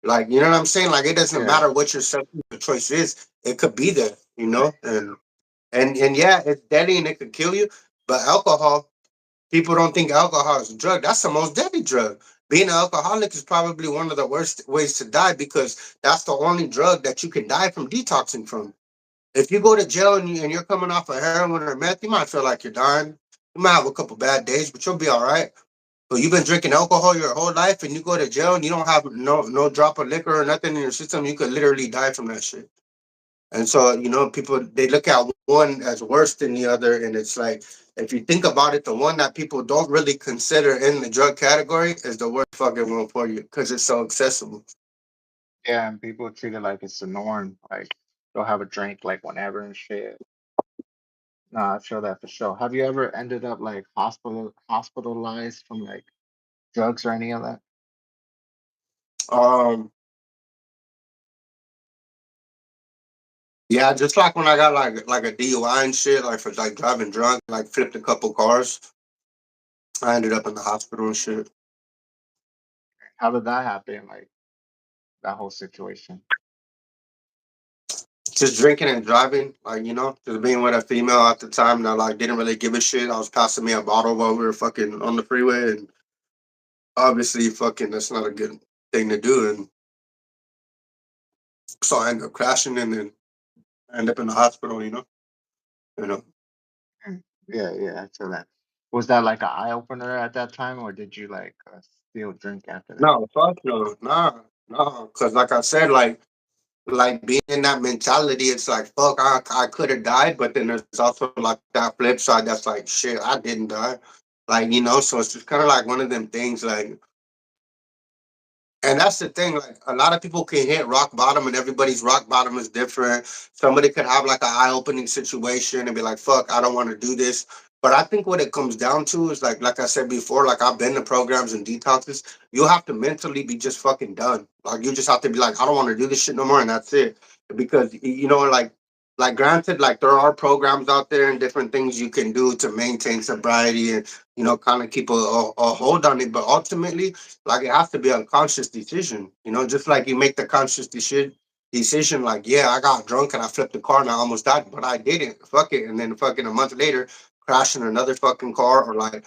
Like, you know what I'm saying? Like it doesn't Yeah, matter what your substance of choice is. It could be there, you know? And yeah, it's deadly and it could kill you. But alcohol, people don't think alcohol is a drug. That's the most deadly drug. Being an alcoholic is probably one of the worst ways to die because that's the only drug that you can die from detoxing from. If you go to jail and you're coming off of heroin or meth, you might feel like you're dying. You might have a couple bad days, but you'll be all right. But you've been drinking alcohol your whole life, and you go to jail and you don't have no drop of liquor or nothing in your system, you could literally die from that shit. And so, you know, people they look at one as worse than the other, and it's like if you think about it, the one that people don't really consider in the drug category is the worst fucking one for you because it's so accessible. yeah, and people treat it like it's the norm. Like they'll have a drink like whenever and shit. Nah, I feel that for sure. Have you ever ended up like hospitalized from like drugs or any of that? Um, yeah, just like when I got like a DUI and shit, like for like driving drunk, like flipped a couple cars. I ended up in the hospital and shit. How did that happen? Like that whole situation. Just drinking and driving, like you know, just being with a female at the time that like didn't really give a shit. I was passing me a bottle while we were fucking on the freeway, and obviously, fucking that's not a good thing to do. And so I ended up crashing and then I ended up in the hospital. You know. Mm. Yeah, yeah, I feel that. Was that like an eye opener at that time, or did you like still drink after that? No, fuck no, nah, no. Because like I said, like being in that mentality, it's like fuck, I could have died, but then there's also like that flip side that's like shit, I didn't die, like you know. So it's just kind of like one of them things, like. And that's the thing, like a lot of people can hit rock bottom and everybody's rock bottom is different. Somebody could have like an eye-opening situation and be like, fuck, I don't want to do this. But I think what it comes down to is like I said before, like I've been to programs and detoxes, you have to mentally be just fucking done. Like you just have to be like, I don't want to do this shit no more, and that's it. Because you know, like granted, like there are programs out there and different things you can do to maintain sobriety and kind of keep a hold on it. But ultimately, like it has to be a conscious decision, just like you make the conscious decision, like, yeah, I got drunk and I flipped the car and I almost died, but I didn't. Fuck it. And then fucking a month later, crash in another fucking car, or like,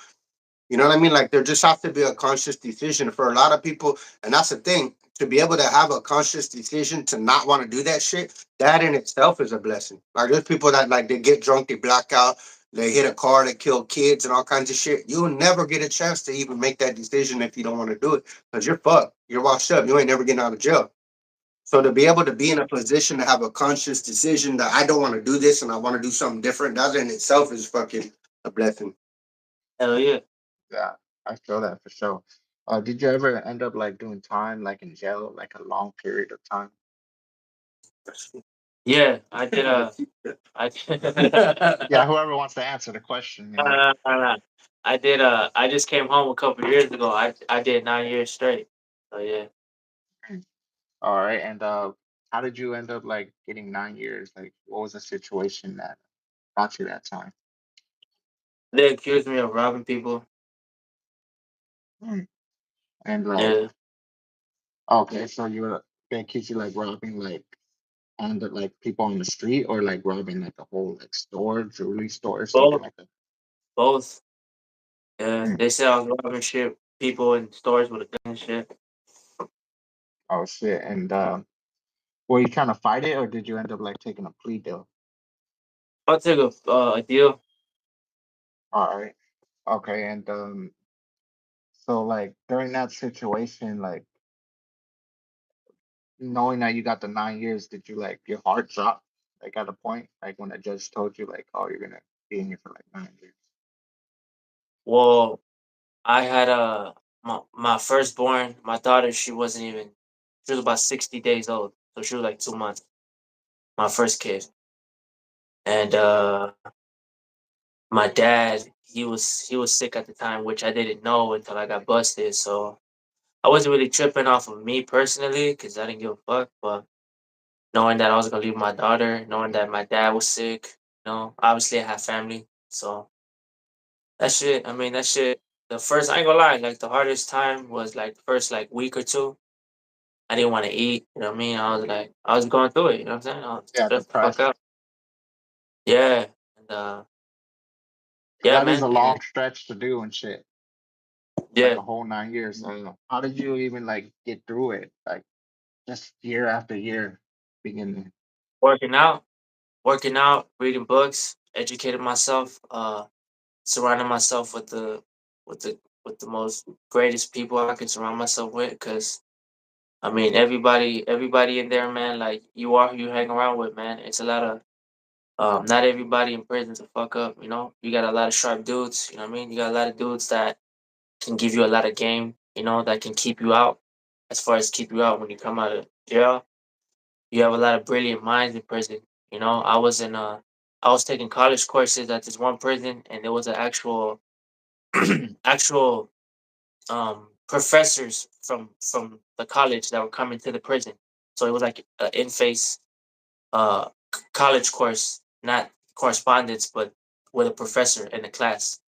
you know what I mean? Like there just has to be a conscious decision for a lot of people. And that's the thing. To be able to have a conscious decision to not want to do that shit, that in itself is a blessing. Like there's people that like they get drunk, they black out, they hit a car, they kill kids and all kinds of shit. You'll never get a chance to even make that decision if you don't want to do it. Because you're fucked. You're washed up. You ain't never getting out of jail. So to be able to be in a position to have a conscious decision that I don't want to do this and I want to do something different, that in itself is fucking a blessing. Hell yeah. Yeah, I feel that for sure. Did you ever end up like doing time like in jail, like a long period of time? Yeah, I did. I Yeah, whoever wants to answer the question, nah. I did. I just came home a couple years ago. I did 9 years straight. So yeah, All right, and how did you end up like getting 9 years? Like, what was the situation that got you that time? they accused me of robbing people. Mm. And like, Yeah, okay, so you were they accused you like robbing like on the like people on the street or like robbing like a whole like store, jewelry store or something both, like that. both. Yeah, Mm. they said I was robbing shit people in stores with a gun and shit. Oh shit! And were you trying to fight it or did you end up like taking a plea deal? I took a deal. All right, okay, and so like during that situation, like knowing that you got the 9 years, did you like your heart drop like at a point, like when the judge told you like, oh, you're gonna be in here for like 9 years? Well, I had my firstborn, my daughter. She wasn't even. She was about 60 days old, so she was like 2 months. My first kid, and my dad, he was sick at the time, which I didn't know until I got busted. So I wasn't really tripping off of me personally because I didn't give a fuck. But knowing that I was gonna leave my daughter, knowing that my dad was sick, obviously I have family. So that shit, I mean, that shit. The first, I ain't gonna lie, like the hardest time was like the first like week or two. I didn't want to eat. You know what I mean? I was like, I was going through it. You know what I'm saying? I was Yeah, stressed the fuck depressed. out. Yeah, and yeah, That is a man, long and stretch to do and shit. Like yeah, a whole 9 years. So how did you even like get through it? Like just year after year being working out, reading books, educating myself, surrounding myself with the with the most greatest people I can surround myself with. Because I mean, everybody in there, man. Like you are who you hang around with, man. It's a lot of not everybody in prison's a fuck up. You got a lot of sharp dudes. You know what I mean? You got a lot of dudes that can give you a lot of game. That can keep you out. As far as keep you out when you come out of jail, you have a lot of brilliant minds in prison. I was taking college courses at this one prison, and there was an actual professors from the college that were coming to the prison. So it was like an in face college course, not correspondence, but with a professor in the class.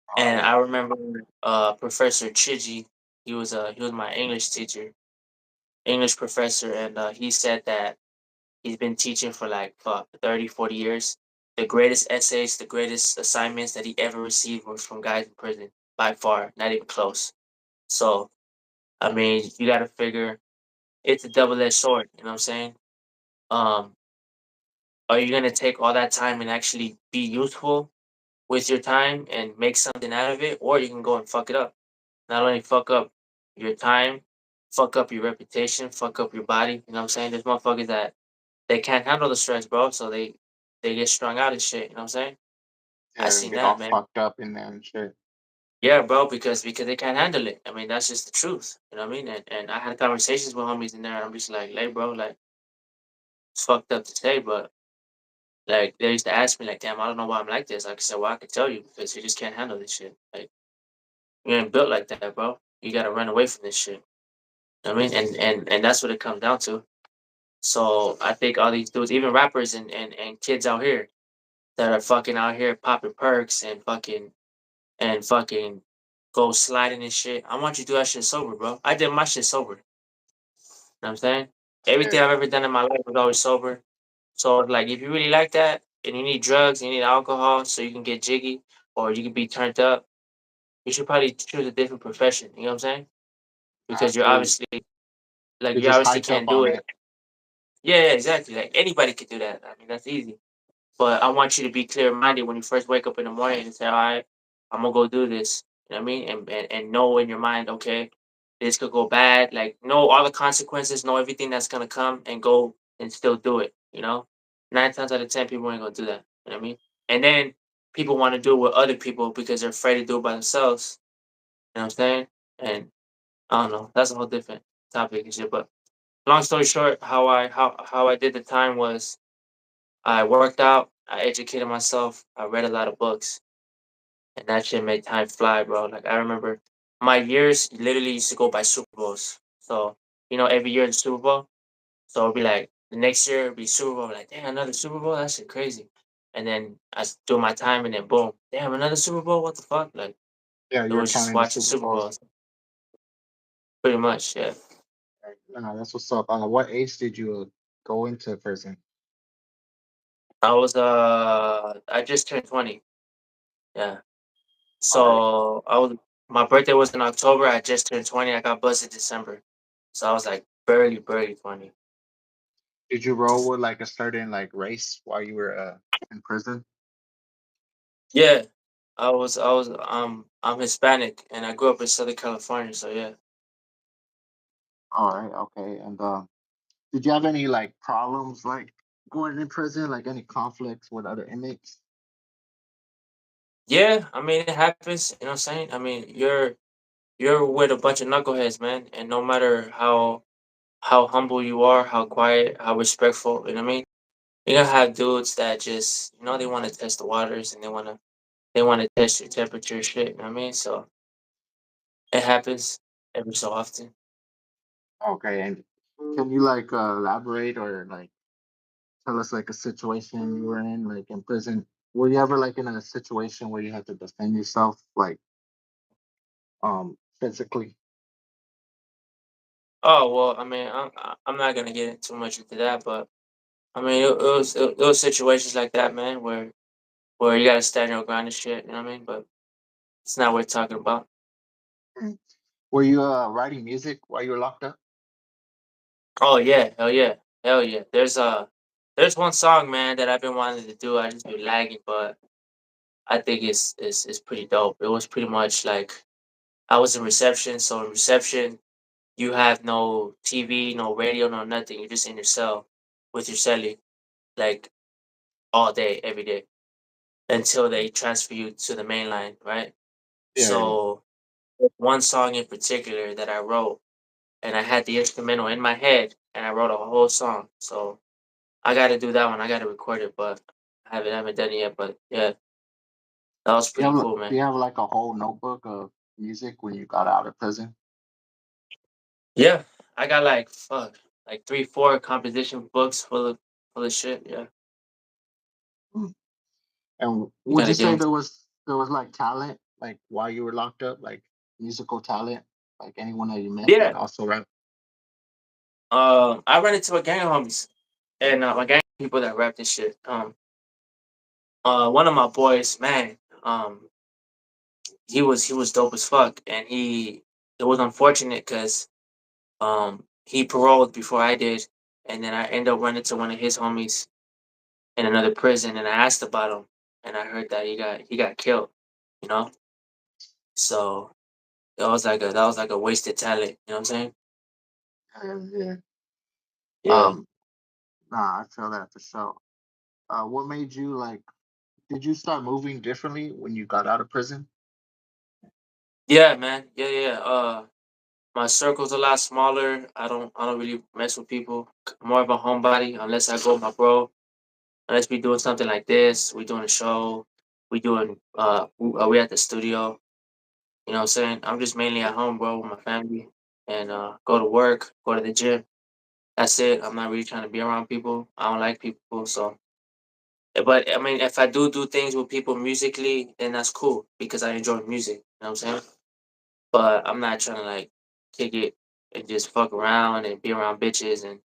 all And right. I remember Professor Chiji. He was my English teacher, English professor, and he said that he's been teaching for like 30, 40 years. The greatest essays, the greatest assignments that he ever received were from guys in prison, by far, not even close. So, I mean, you got to figure it's a double edged sword. You know what I'm saying? Um, are you gonna take all that time and actually be useful with your time and make something out of it, or you can go and fuck it up? Not only fuck up your time, fuck up your reputation, fuck up your body. You know what I'm saying? There's motherfuckers that they can't handle the stress, bro. So they get strung out and shit. You know what I'm saying? I Yeah, and seen get all that, man. fucked up in there and shit. Yeah, bro, because they can't handle it. I mean, that's just the truth. You know what I mean? And I had conversations with homies in there. And I'm just like, hey, bro, like it's fucked up to say, but like they used to ask me, like, damn, I don't know why I'm like this. Like I said, well, I can tell you because you just can't handle this shit. Like you ain't built like that, bro. You gotta run away from this shit. You know what I mean? And that's what it comes down to. So I think all these dudes, even rappers and kids out here that are fucking out here popping perks and fucking go sliding and shit. I want you to do that shit sober, bro. I did my shit sober. You know what I'm saying? Everything Yeah, I've ever done in my life was always sober. So like if you really like that and you need drugs, you need alcohol so you can get jiggy or you can be turned up, you should probably choose a different profession. You know what I'm saying? I Because feel you. You're you just obviously hyped up can't do on it. it. Yeah, yeah, exactly. Like anybody could do that. I mean, that's easy. But I want you to be clear minded when you first wake up in the morning and say, all right, I'm gonna go do this. You know what I mean? And know in your mind, okay, this could go bad. Like know all the consequences, know everything that's gonna come and go and still do it, you know? 9 times out of 10 people ain't gonna do that. You know what I mean? And then people want to do it with other people because they're afraid to do it by themselves. You know what I'm saying? And I don't know. That's a whole different topic and shit. But long story short, how I did the time was I worked out, I educated myself, I read a lot of books, and that shit made time fly, bro. Like I remember my years literally used to go by Super Bowls. So, every year in the Super Bowl. So it'd be like the next year it'd be Super Bowl, like, damn, another Super Bowl? That shit crazy. And then do my time and then boom, damn, another Super Bowl? What the fuck? Like Yeah, it you're was just counting the watching Super Super Bowls. Bowls. Pretty much, yeah. Right. That's what's up. What age did you go into prison? I just turned 20. Yeah. All right. So my birthday was in October. I just turned 20. I got busted December. So I was like barely 20. Did you roll with like a certain like race while you were in prison? Yeah. I'm Hispanic and I grew up in Southern California, so yeah. All right. Okay. And did you have any like problems like going in prison? Like any conflicts with other inmates? Yeah, I mean it happens, you know what I'm saying? I mean, you're with a bunch of knuckleheads, man, and no matter how humble you are, how quiet, how respectful, you know what I mean? You're gonna have dudes that just, they want to test the waters and they want to test your temperature shit, you know what I mean? So it happens every so often. Okay. And can you like elaborate or like tell us like a situation you were in like in prison? Were you ever like in a situation where you had to defend yourself like physically? Oh well, I mean, I'm not gonna get too much into that, but I mean, it was situations like that, man, where you gotta stand your ground and shit. You know what I mean? But it's not worth talking about. Mm. Were you writing music while you were locked up? Oh yeah, hell yeah, hell yeah. There's one song, man, that I've been wanting to do. I just been lagging, but I think it's pretty dope. It was pretty much like I was in reception, so in reception you have no TV, no radio, no nothing. You're just in your cell with your celly, like all day, every day, until they transfer you to the main line, right? Yeah, yeah. So one song in particular that I wrote, and I had the instrumental in my head, and I wrote a whole song. So I got to do that one. I got to record it, but I haven't done it yet. But yeah, that was Do you pretty have cool, do man. you have like a whole notebook of music when you got out of prison? Yeah, I got like fuck, like 3, 4 composition books full of shit. Yeah, Mm. And you would got you to get say them. there was like talent like while you were locked up, like musical talent, like anyone that you met Yeah. that also rap? I ran into a gang of homies, and my gang of people that rap this shit. One of my boys, man, he was dope as fuck, and it was unfortunate because he paroled before I did, and then I ended up running to one of his homies in another prison, and I asked about him, and I heard that he got killed, you know. So that was like a wasted talent. You know what I'm saying? Yeah. Yeah. Um, nah, I feel that for sure. What made you like? Did you start moving differently when you got out of prison? Yeah, man. Yeah, yeah. My circle's a lot smaller. I don't really mess with people. More of a homebody unless I go with my bro. Unless we doing something like this, we doing a show, we at the studio. You know what I'm saying? I'm just mainly at home, bro, with my family, and go to work, go to the gym. That's it. I'm not really trying to be around people. I don't like people, so. But I mean, if I do things with people musically, then that's cool because I enjoy music. You know what I'm saying? But I'm not trying to like kick it and just fuck around and be around bitches and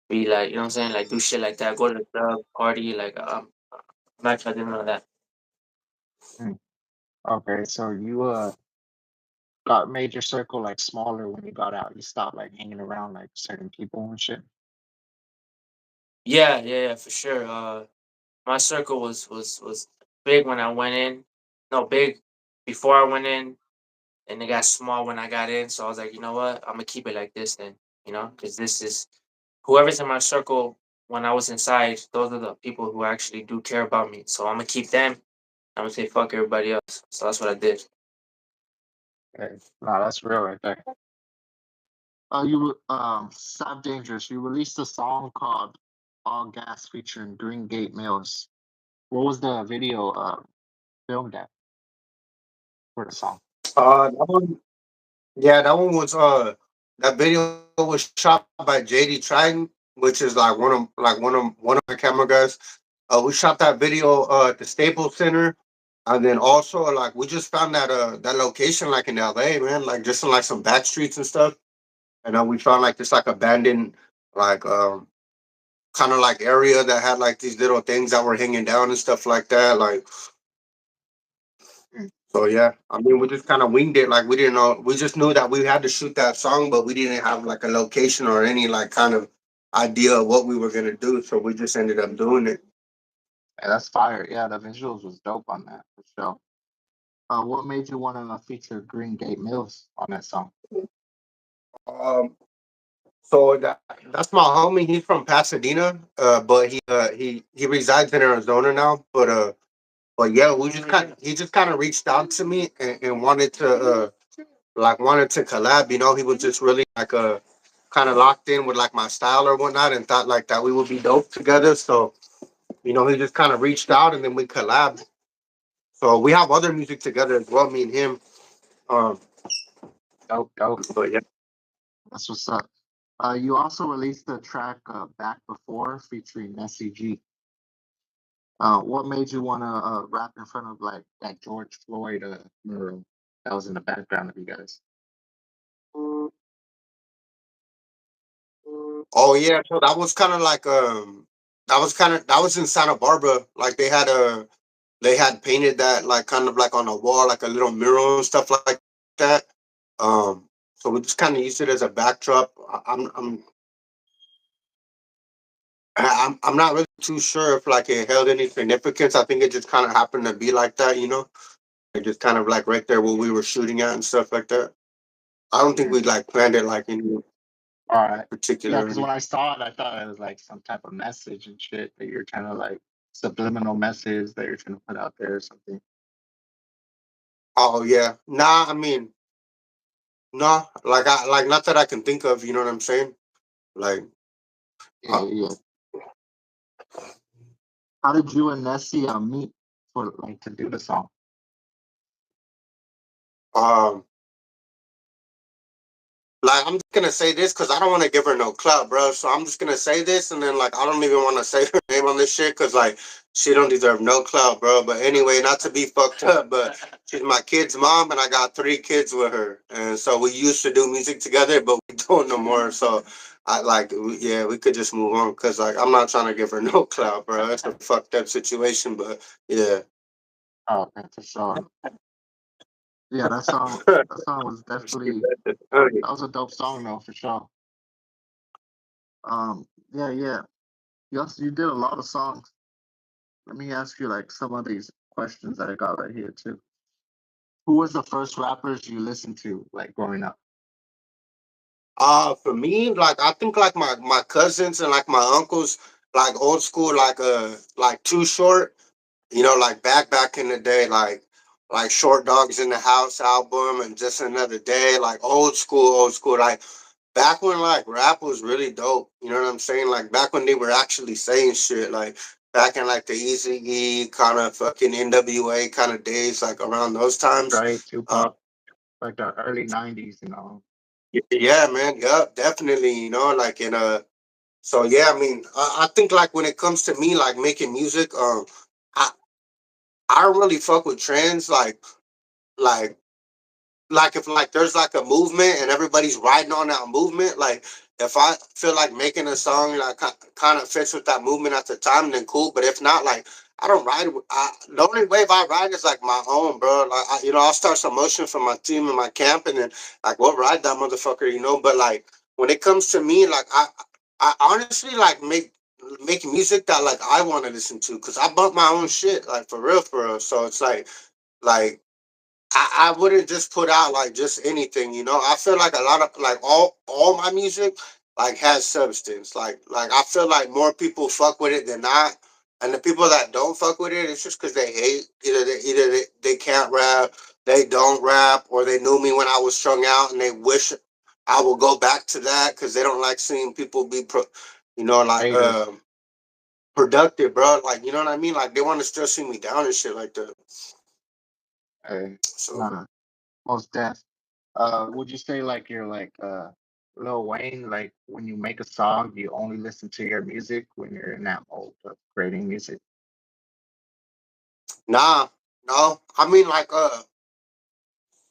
be like, you know what I'm saying? Like do shit like that. Go to the club, party. Like I'm not trying to do none of that. Mm. Okay, so you got made your circle like smaller when you got out. You stopped like hanging around like certain people and shit. Yeah, yeah, yeah, for sure. My circle was big when I went in. No, big before I went in, and it got small when I got in. So I was like, you know what? I'm gonna keep it like this then. You know, because this is whoever's in my circle when I was inside. Those are the people who actually do care about me. So I'm gonna keep them. I'm gonna say fuck everybody else. So that's what I did. Okay. Nah, that's real right there. Stop Dangerous. You released a song called All Gas featuring Green Gate Mills. What was the video filmed at for the song? That one, yeah, that one was that video was shot by JD Trident, which is like one of my camera guys. We shot that video at the Staples Center, and then also like we just found that location like in LA, man, like just in like some back streets and stuff. And we found like this like abandoned like kind of like area that had like these little things that were hanging down and stuff like that. Like Mm. so, yeah. I mean, we just kind of winged it. Like we didn't know. We just knew that we had to shoot that song, but we didn't have like a location or any like kind of idea of what we were gonna do. So we just ended up doing it. Yeah, that's fire. Yeah, the visuals was dope on that for sure. What made you want to feature Green Gate Mills on that song? Um, so that's my homie. He's from Pasadena, but he resides in Arizona now. But yeah, we just kind he just kind of reached out to me and wanted to wanted to collab. You know, he was just really like kind of locked in with like my style or whatnot, and thought like that we would be dope together. So you know, he just kind of reached out, and then we collabed. So we have other music together as well, me and him. Um, Dope, dope. but yeah, That's what's up. You also released the track Back Before featuring SCG. What made you want to rap in front of like that George Floyd mural that was in the background of you guys? oh yeah, so that was kind of like that was in Santa Barbara. Like they had painted that like kind of like on a wall, like a little mural and stuff like that. So we just kind of used it as a backdrop. I'm not really too sure if like it held any significance. I think it just kind of happened to be like that, you know. It just kind of like right there where we were shooting at and stuff like that. I don't think Mm. we like planned it like any All right. Yeah, particular. because when I saw it, I thought it was like some type of message and shit that you're trying to like subliminal message that you're trying to put out there or something. Oh yeah, nah. I mean, nah. Like not that I can think of. You know what I'm saying? Like, Yeah, uh, yeah. How did you and Nessie meet for like to do the song? um, like I'm just gonna say this because I don't want to give her no clout, bro. So I'm just gonna say this, and then like I don't even want to say her name on this shit because like she don't deserve no clout, bro. But anyway, not to be fucked up, but she's my kid's mom, and I got 3 kids with her, and so we used to do music together, but we don't no more. So I like, yeah, we could just move on because like I'm not trying to give her no clout, bro. It's a fucked up situation, but yeah. Oh, okay, for sure. Yeah, that song was definitely that was a dope song though for sure. Yeah, yeah. You did a lot of songs. Let me ask you like some of these questions that I got right here too. Who was the first rappers you listened to, like growing up? For me, like I think like my cousins and like my uncles, like old school, like Too Short, like back in the day, like Short Dogs in the House album and Just Another Day, like old school, like back when like rap was really dope. You know what I'm saying? Like back when they were actually saying shit, like back in like the Easy E kind of fucking NWA kind of days, like around those times. Right, Uh, Tupac, like the early '90s, yeah, man, yeah, definitely. Like in So yeah, I mean, I think like when it comes to me like making music, I I don't really fuck with trends like if like there's like a movement and everybody's riding on that movement, like if I feel like making a song like kind of fits with that movement at the time, then cool. But if not, like I don't ride. The only wave I ride is like my own, bro. Like I'll start some motion from my team and my camp, and then like we'll ride that motherfucker, But like when it comes to me, like I honestly like make music that like I want to listen to because I bump my own shit, like for real. So it's like I wouldn't just put out like just anything. I feel like a lot of like all my music like has substance. Like I feel like more people fuck with it than not. And the people that don't fuck with it, it's just because they hate either they can't rap, they don't rap, or they knew me when I was strung out and they wish I will go back to that because they don't like seeing people be like Haters. productive, bro. Like you know what I mean? Like they want to still see me down and shit like that. Hey, So nah, most deaf. Would you say like you're like Lil Wayne? Like when you make a song, you only listen to your music when you're in that mode of creating music. nah, no. I mean like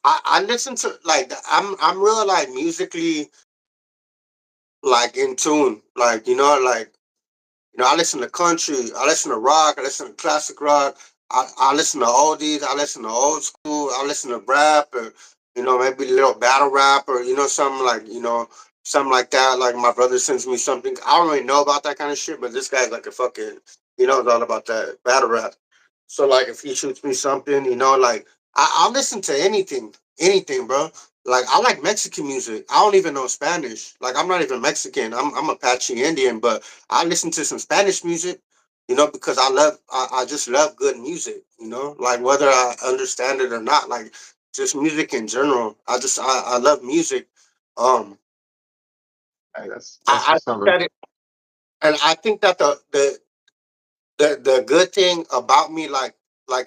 I listen to like I'm real like musically like in tune. Like I listen to country, I listen to rock, I listen to classic rock, I listen to oldies, I listen to old school, I listen to rap, or maybe a little battle rap, or something like that. Like my brother sends me something. I don't really know about that kind of shit, but this guy's like a fucking he knows all about that battle rap. So like if he shoots me something, like I'll listen to anything, bro. Like I like Mexican music. I don't even know Spanish. Like I'm not even Mexican. I'm Apache Indian, but I listen to some Spanish music, because I just love good music, like whether I understand it or not, like just music in general. I love music. Um, Hey, that's I what's up, think bro. that and I think that the good thing about me, like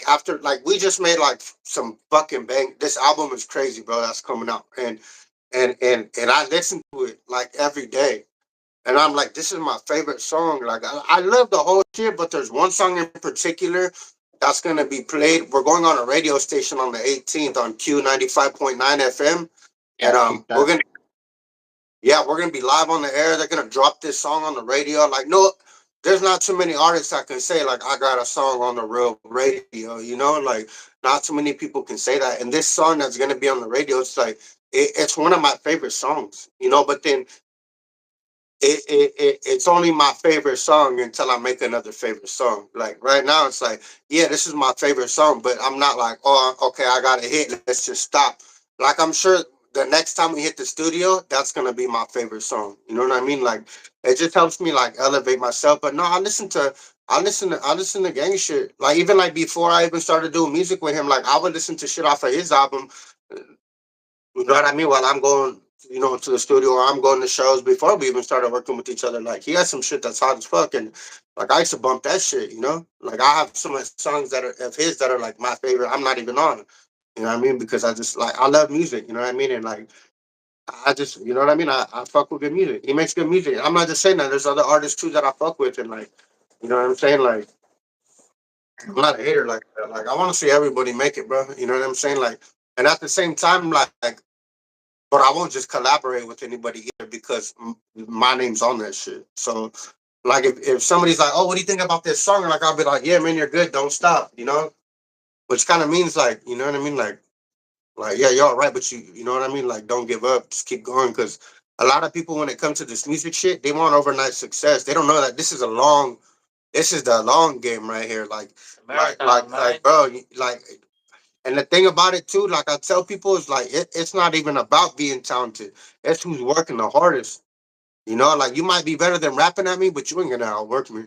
after like we just made like some fucking bang. This album is crazy, bro. That's coming out, and I listen to it like every day. And I'm like, this is my favorite song. Like, I love the whole shit, but there's one song in particular that's gonna be played. We're going on a radio station on the 18th on Q 95.9 FM, and Yeah, peep we're that. gonna yeah, we're gonna be live on the air. They're gonna drop this song on the radio. Like, no, there's not too many artists that can say like I got a song on the real radio. Like not too many people can say that. And this song that's gonna be on the radio, it's like it's one of my favorite songs. But then it's only my favorite song until I make another favorite song. Like right now, it's like, yeah, this is my favorite song, but I'm not like, oh, okay, I got a hit. Let's just stop. Like I'm sure the next time we hit the studio, that's gonna be my favorite song. You know what I mean? Like it just helps me like elevate myself. But no, I listen to gang shit. Like even like before I even started doing music with him, like I would listen to shit off of his album. You know what I mean? While I'm going, to the studio or I'm going to shows before we even started working with each other. Like he has some shit that's hot as fuck, and like I used to bump that shit. Like I have some songs that are of his that are like my favorite. I'm not even on. You know what I mean? Because I just like I love music. You know what I mean? And like I just, you know what I mean? I fuck with good music. He makes good music. I'm not just saying that. There's other artists too that I fuck with, and like, you know what I'm saying? Like I'm not a hater like that. Like I want to see everybody make it, bro. You know what I'm saying? Like, and at the same time, like but I won't just collaborate with anybody either because my name's on that shit. So, like, if somebody's like, "Oh, what do you think about this song?" Like, I'll be like, "Yeah, man, you're good. Don't stop." Which kind of means like, you know what I mean? Like, yeah, you're all right, but you know what I mean? Like, don't give up. Just keep going because a lot of people, when it comes to this music shit, they want overnight success. They don't know that this is the long game right here. Like, Marathon, man. bro, like And the thing about it too, like I tell people, is like it's not even about being talented. It's who's working the hardest. You know, like you might be better than rapping at me, but you ain't gonna outwork me.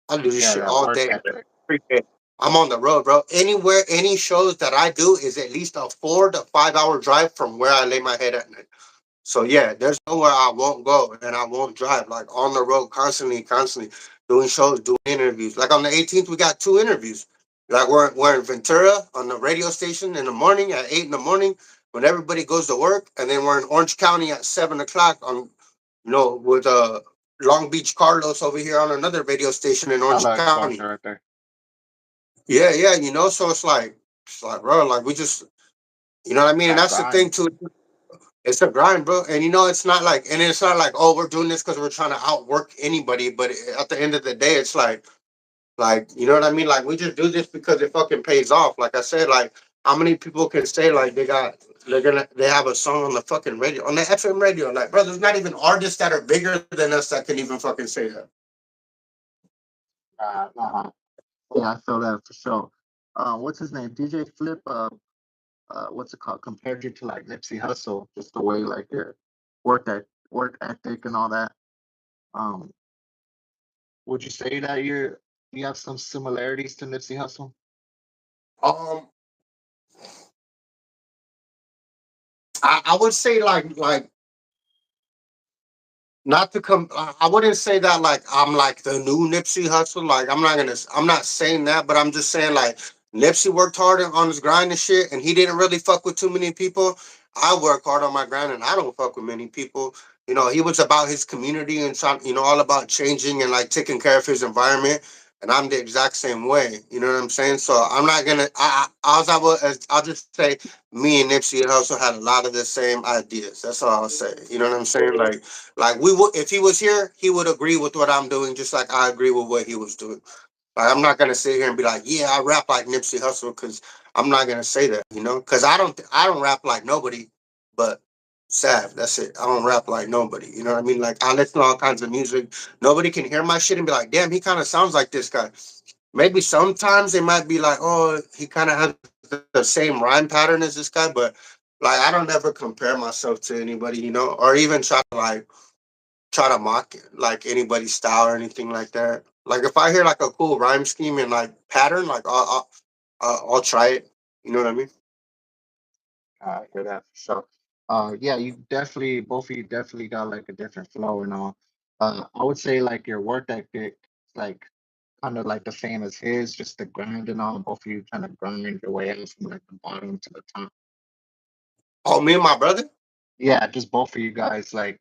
I do this Yeah, shit that all work day. ethic. Every day. I'm on the road, bro. Anywhere, any shows that I do is at least a 4 to 5 hour drive from where I lay my head at night. So yeah, there's nowhere I won't go and I won't drive. Like on the road constantly, constantly doing shows, doing interviews. Like on the 18th, we got 2 interviews. Like we're in Ventura on the radio station in the morning at 8 in the morning when everybody goes to work, and then we're in Orange County at 7 o'clock on with Long Beach Carlos over here on another radio station in Orange Hella County. exposure right there. Yeah, yeah, so it's like, bro, like we just, what I mean, and That that's the thing grind. too. It's a grind, bro. And it's not like, and it's not like, oh, we're doing this because we're trying to outwork anybody. But at the end of the day, it's like, you know what I mean? Like, we just do this because it fucking pays off. Like I said, like, how many people can say, like, they have a song on the fucking radio, on the FM radio? Like, bro, there's not even artists that are bigger than us that can even fucking say that. Nah. Yeah, I feel that for sure. What's his name? DJ Flip. What's it called? Compared you to like Nipsey Hussle, just the way like your work ethic and all that. Um, would you say that you have some similarities to Nipsey Hussle? Um, I would say like not to come. I wouldn't say that like I'm like the new Nipsey Hustle. Like I'm not saying that, but I'm just saying like Nipsey worked hard on his grind and shit, and he didn't really fuck with too many people. I work hard on my grind, and I don't fuck with many people. He was about his community and trying, all about changing and like taking care of his environment. And I'm the exact same way. You know what I'm saying? So I'm not gonna. As I will, I'll just say, me and Nipsey Hustle had a lot of the same ideas. That's all I'll say. You know what I'm saying? Like we would, if he was here, he would agree with what I'm doing, just like I agree with what he was doing. Like I'm not gonna sit here and be like, yeah, I rap like Nipsey Hussle, because I'm not gonna say that, because I don't rap like nobody, but Sav, that's it. I don't rap like nobody. You know what I mean? Like I listen to all kinds of music. Nobody can hear my shit and be like, damn, he kind of sounds like this guy. Maybe sometimes they might be like, oh, he kind of has the same rhyme pattern as this guy, but like I don't ever compare myself to anybody, or even try to mock it, like anybody's style or anything like that. Like if I hear like a cool rhyme scheme and like pattern, like I'll try it. You know what I mean? I hear that for sure. Yeah, you definitely both of you definitely got like a different flow and all. I would say like your work ethic is like kind of like the same as his, just the grind and all. Both of you kind of grind your way up from like the bottom to the top. Oh, me and my brother. Yeah, just both of you guys like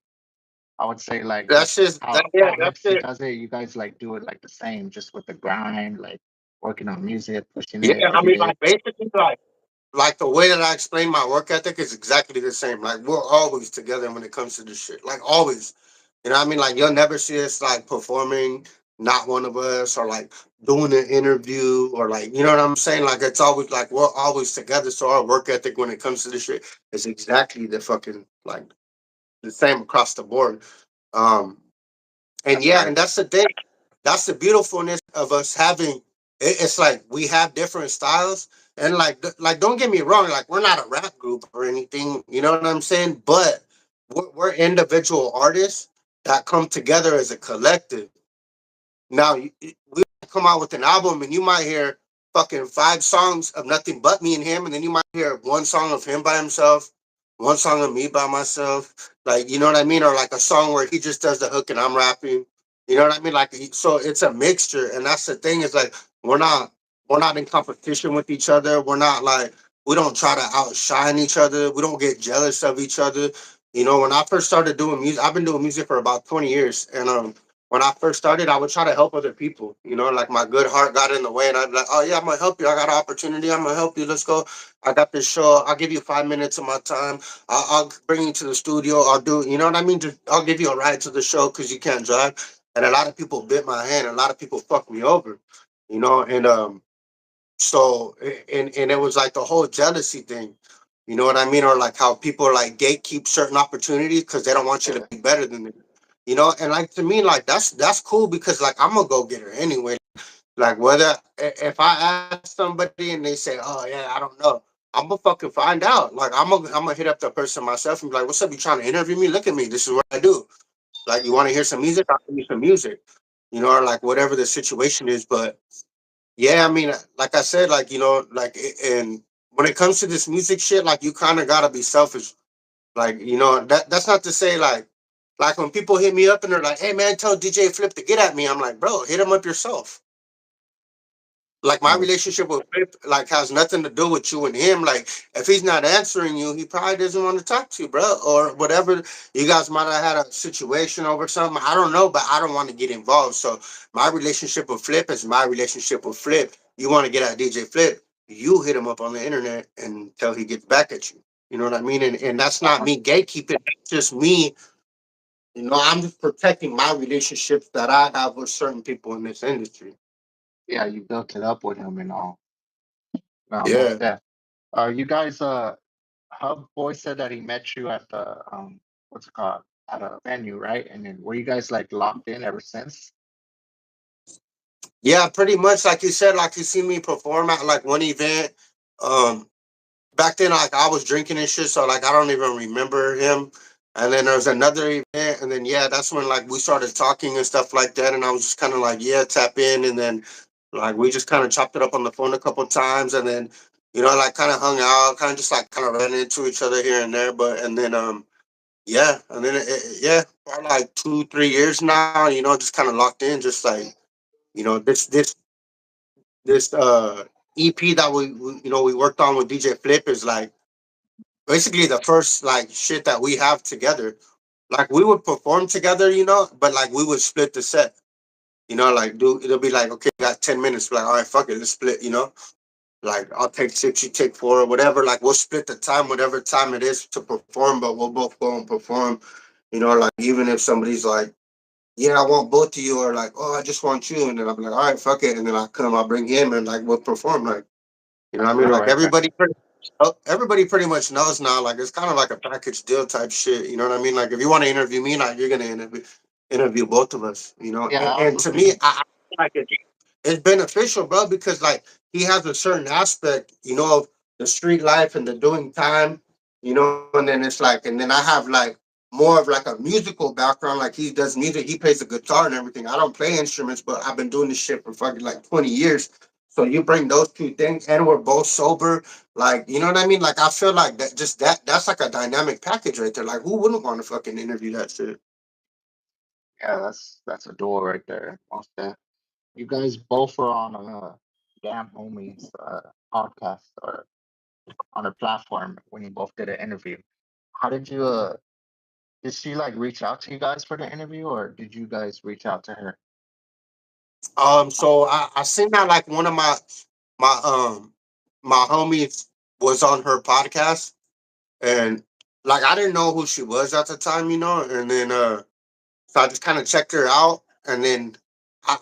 I would say like That's just just that. Yeah, how that's Nipsey it. does it. You guys like do it like the same, just with the grind, like working on music, pushing Yeah, it I every mean, day. like basically, like the way that I explain my work ethic is exactly the same. Like we're always together when it comes to this shit. Like always. You know what I mean? Like you'll never see us like performing, not one of us, or like doing an interview, or like, you know what I'm saying? Like it's always like we're always together. So our work ethic when it comes to this shit is exactly the fucking like the same across the board. Um and That's yeah, right. and that's the thing. That's the beautifulness of us having it's like we have different styles, and like don't get me wrong, like we're not a rap group or anything, you know what I'm saying? But we're individual artists that come together as a collective. Now, we come out with an album, and you might hear fucking 5 songs of nothing but me and him, and then you might hear one song of him by himself, one song of me by myself. Like, you know what I mean? Or like a song where he just does the hook and I'm rapping. You know what I mean? Like, so it's a mixture, and that's the thing is like we're not we're not in competition with each other. We're not like we don't try to outshine each other. We don't get jealous of each other. When I first started doing music, I've been doing music for about 20 years, and when I first started, I would try to help other people. Like my good heart got in the way, and I'd be like, "Oh yeah, I'm gonna help you. I got an opportunity. I'm gonna help you. Let's go. I got this show. I'll give you 5 minutes of my time. I'll bring you to the studio. I'll do. You know what I mean? I'll give you a ride to the show because you can't drive." And a lot of people bit my hand. A lot of people fucked me over. And so and it was like the whole jealousy thing. You know what I mean? Or like how people like gatekeep certain opportunities because they don't want you to Yeah, be better than them. And like to me, like that's cool because like I'm a go getter anyway. Like whether if I ask somebody and they say, "Oh yeah, I don't know," I'm gonna fucking find out. Like I'm gonna hit up the person myself and be like, "What's up? You trying to interview me? Look at me. This is what I do. Like you want to hear some music? I'll give you some music." You know, or like whatever the situation is. But yeah, I mean, like I said, like and when it comes to this music shit, like you kind of gotta be selfish. Like that's not to say like when people hit me up and they're like, "Hey man, tell DJ Flip to get at me." I'm like, "Bro, hit him up yourself." Like my Right. relationship with Flip like has nothing to do with you and him. Like if he's not answering you, he probably doesn't want to talk to you, bro, or whatever. You guys might have had a situation over something. I don't know, but I don't want to get involved. So my relationship with Flip is my relationship with Flip. You want to get at DJ Flip, you hit him up on the internet until he gets back at you. You know what I mean? And that's not Uh-huh. me gatekeeping. That's just me. I'm just protecting my relationships that I have with certain people in this industry. Yeah, you built it up with him and all. No, most Yeah. deaf. You guys, Hub Boy said that he met you at the what's it called, at a venue, right? And then were you guys like locked in ever since? Yeah, pretty much like you said, like you see me perform at like one event. Um, Back then, like I was drinking and shit, so like I don't even remember him. And then there was another event, and then yeah, that's when like we started talking and stuff like that. And I was just kind of like, yeah, tap in, and then like we just kind of chopped it up on the phone a couple times, and then like kind of hung out, kind of just like kind of ran into each other here and there. But and then yeah, and then yeah, for like 2 3 years now, just kind of locked in, just like this EP that we worked on with DJ Flip is like basically the first like shit that we have together. Like we would perform together, but like we would split the set. Like do it'll be like, okay, we got 10 minutes. Like, all right, fuck it, let's split. Like I'll take six, you take four, or whatever. Like we'll split the time, whatever time it is to perform, but we'll both go and perform. Like even if somebody's like, yeah, I want both of you, or like, oh, I just want you, and then I'll be like, all right, fuck it, and then I'll bring him, and like we'll perform. Like, what That's I mean? real Like right there. everybody pretty much knows now. Like it's kind of like a package deal type shit. You know what I mean? Like if you want to interview me, like you're gonna interview both of us. Yeah, I And also to me, seen. I feel like it's beneficial, bro, because like he has a certain aspect, of the street life and the doing time, and then it's like, and then I have like more of like a musical background. Like he does music, he plays the guitar and everything. I don't play instruments, but I've been doing this shit for fucking like 20 years. So you bring those two things, and we're both sober. Like, you know what I mean? Like, I feel like that's like a dynamic package right there. Like, who wouldn't want to fucking interview that shit? Yeah, that's a door right there. Most deaf. You guys both were on a damn homies podcast or on a platform when you both did an interview. How did you did she like reach out to you guys for the interview or did you guys reach out to her? So I seen that like one of my my homies was on her podcast, and like I didn't know who she was at the time, and then so I just kind of checked her out, and then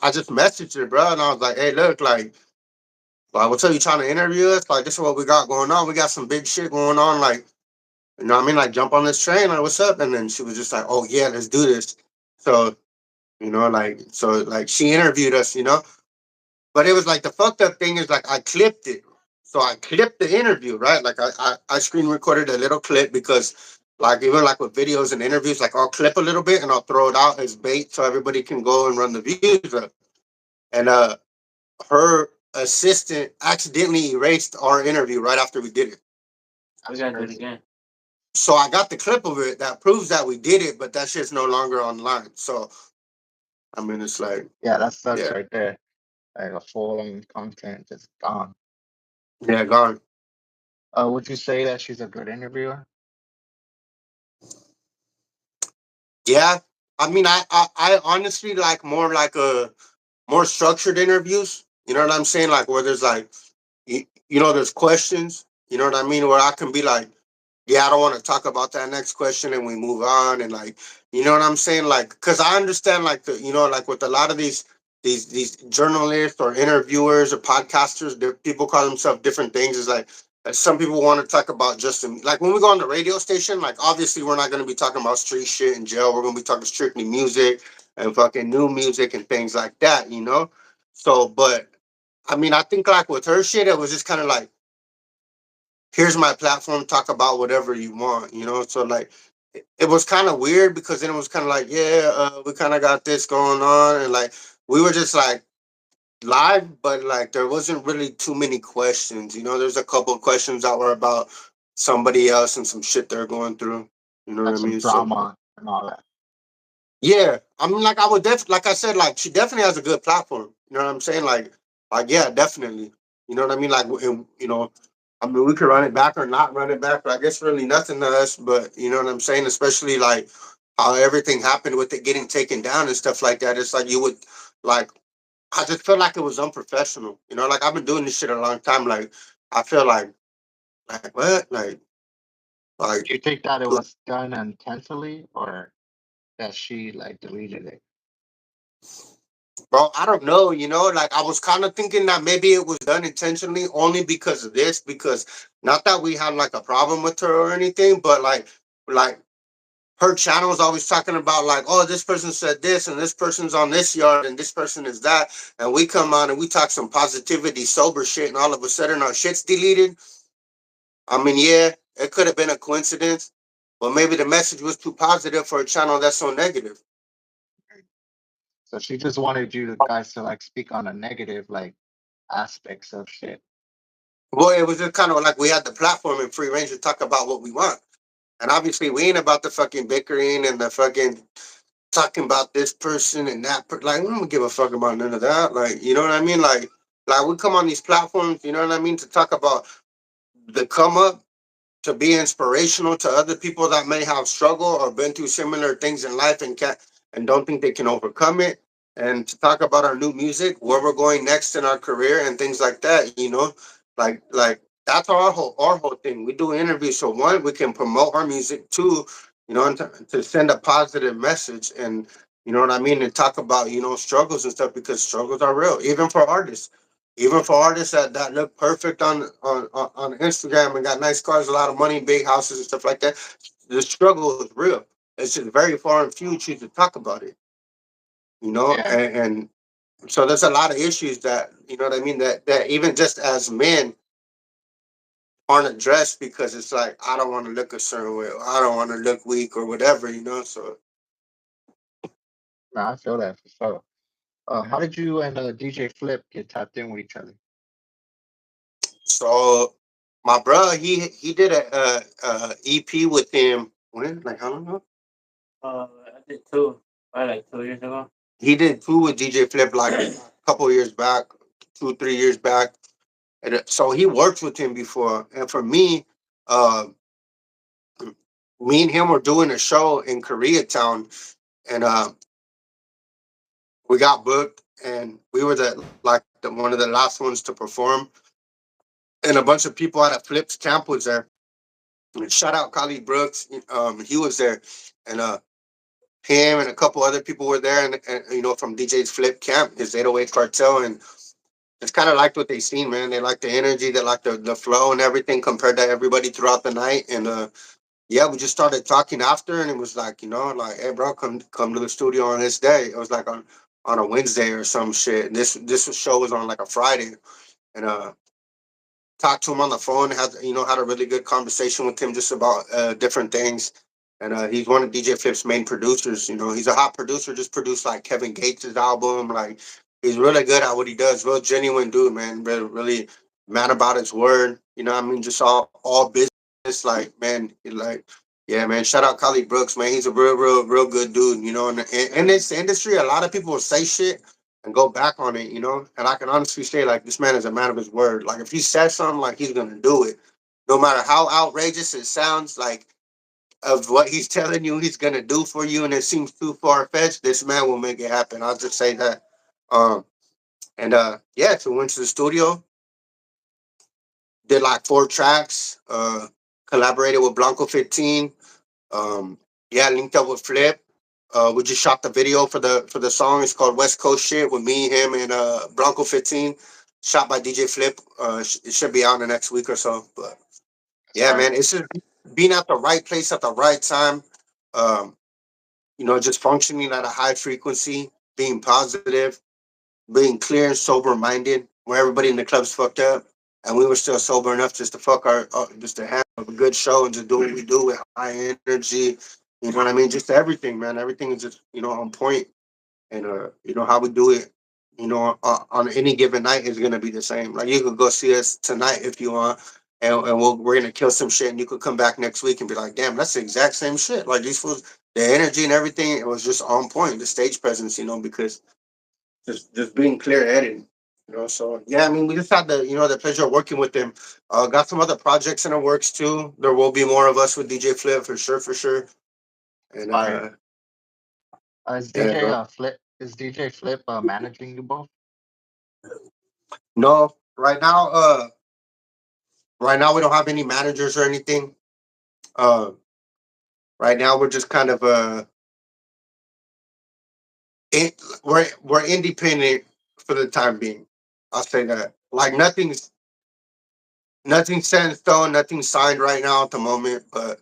I just messaged her, bro, and I was like, hey, look, like what's up? You trying to interview us? Like this is what we got going on. We got some big shit going on. Like, you know what I mean? Like jump on this train. Like what's up? And then she was just like, oh yeah, let's do this. So like she interviewed us. But it was like the fucked up thing is like I clipped it. So I clipped the interview, right? Like I screen recorded a little clip because like even like with videos and interviews, like I'll clip a little bit and I'll throw it out as bait so everybody can go and run the views up. And her assistant accidentally erased our interview right after we did it. We That's gotta do it crazy. again. So I got the clip of it that proves that we did it, but that shit's no longer online. So I mean it's like, Yeah, that sucks yeah, right there. Like a full on content just gone. yeah, gone. Would you say that she's a good interviewer? Yeah. I mean I honestly like more like a more structured interviews. You know what I'm saying? Like where there's like there's questions. You know what I mean? Where I can be like, yeah, I don't want to talk about that next question, and we move on, and like, you know what I'm saying? Like, because I understand like like with a lot of these journalists or interviewers or podcasters, people call themselves different things. Is like some people want to talk about just like when we go on the radio station, like obviously we're not going to be talking about street shit in jail. We're going to be talking strictly music and fucking new music and things like that. So, but I mean, I think like with her shit, it was just kind of like, here's my platform, talk about whatever you want, you know. So like, it was kind of weird because then it was kind of like, yeah, we kind of got this going on, and like we were just like live, but like there wasn't really too many questions. You know, there's a couple of questions that were about somebody else and some shit they're going through. You know what Like I some mean? So drama and all that. yeah, I mean, like I would like I said, like she definitely has a good platform. You know what I'm saying? Like yeah, definitely. You know what I mean? Like, and, you know, I mean, we could run it back or not run it back, but I guess really nothing to us. But you know what I'm saying? Especially like how everything happened with it getting taken down and stuff like that. It's like you would like. I just felt like it was unprofessional. You know, like I've been doing this shit a long time. Like I feel like what? Like Do you think that it was done intentionally or that she like deleted it? bro, I don't know, you know, like I was kind of thinking that maybe it was done intentionally only because of this, because not that we had like a problem with her or anything, but like her channel is always talking about like, oh, this person said this and this person's on this yard and this person is that, and we come on and we talk some positivity, sober shit, and all of a sudden our shit's deleted. I mean, yeah, it could have been a coincidence, but maybe the message was too positive for a channel that's so negative. So she just wanted you to guys to like speak on the negative like aspects of shit. Well, it was just kind of like we had the platform and free range to talk about what we want. And obviously, we ain't about the fucking bickering and the fucking talking about this person and that. Like, we don't give a fuck about none of that. Like, you know what I mean? Like we come on these platforms, you know what I mean, to talk about the come up, to be inspirational to other people that may have struggled or been through similar things in life and can't and don't think they can overcome it, and to talk about our new music, where we're going next in our career and things like that, you know, like that's our whole thing. We do interviews so one, we can promote our music, two, you know, and to send a positive message, and you know what I mean, and talk about, you know, struggles and stuff, because struggles are real, even for artists that look perfect on Instagram and got nice cars, a lot of money, big houses and stuff like that. The struggle is real. It's just very far and few choose to talk about it, you know, Yeah, and so there's a lot of issues that, you know what I mean, that even just as men aren't addressed, because it's like I don't want to look a certain way, or I don't want to look weak or whatever, you know. So man, I feel that for sure. How did you and DJ Flip get tapped in with each other? so my bro, he did a EP with him when, like, I don't know. I did two, probably like 2 years ago. He did two with DJ Flip like a couple years back, 2 3 years back. And so he worked with him before. And for me, uh, me and him were doing a show in Koreatown, and we got booked, and we were one of the last ones to perform. And a bunch of people out of Flip's camp was there. And shout out Khalid Brooks, he was there, and him and a couple other people were there, and you know, from DJ's Flip camp, his 808 cartel, and it's kind of liked what they seen, man. They like the energy, they like the flow and everything compared to everybody throughout the night. And yeah, we just started talking after, and it was like, you know, like, hey, bro, come to the studio on this day. It was like on a Wednesday or some shit. And this show was on like a Friday, and talked to him on the phone. Had a really good conversation with him just about different things. And he's one of DJ Flip's main producers. You know, he's a hot producer. Just produced like Kevin Gates' album. Like, he's really good at what he does. Real genuine dude, man. Really man about his word. You know what I mean? Just all business. Like, man, like, yeah, man. Shout out Khalid Brooks, man. He's a real good dude. You know, and in this industry, a lot of people will say shit and go back on it, you know. And I can honestly say, like, this man is a man of his word. Like, if he says something, like, he's gonna do it, no matter how outrageous it sounds. Like, of what he's telling you he's gonna do for you, and it seems too far fetched, this man will make it happen. I'll just say that. Um, and yeah, so went to the studio, did like 4 tracks, collaborated with Blanco 15. Yeah, linked up with Flip. We just shot the video for the song. It's called West Coast Shit with me, him, and Blanco 15. Shot by DJ Flip. It should be out in the next week or so. But That's yeah, fine. man, it's just being at the right place at the right time. Um, you know, just functioning at a high frequency, being positive, being clear and sober minded, where everybody in the club's fucked up, and we were still sober enough just to fuck just to have a good show and just do what we do with high energy. You know what I mean? Just everything, man. Everything is just on point, and how we do it. On any given night is gonna be the same. Like you could go see us tonight if you want. And we're gonna kill some shit, and you could come back next week and be like, "Damn, that's the exact same shit." Like these fools, the energy and everything, it was just on point. The stage presence, because just being clear headed. So yeah, I mean, we just had the pleasure of working with them. Got some other projects in the works too. There will be more of us with DJ Flip for sure, for sure. And Fire. Is yeah, DJ bro. Flip managing you both? No, right now we don't have any managers or anything. Uh, right now we're just kind of in, we're independent for the time being. I'll say that. Like nothing's set in stone, nothing's signed right now at the moment. But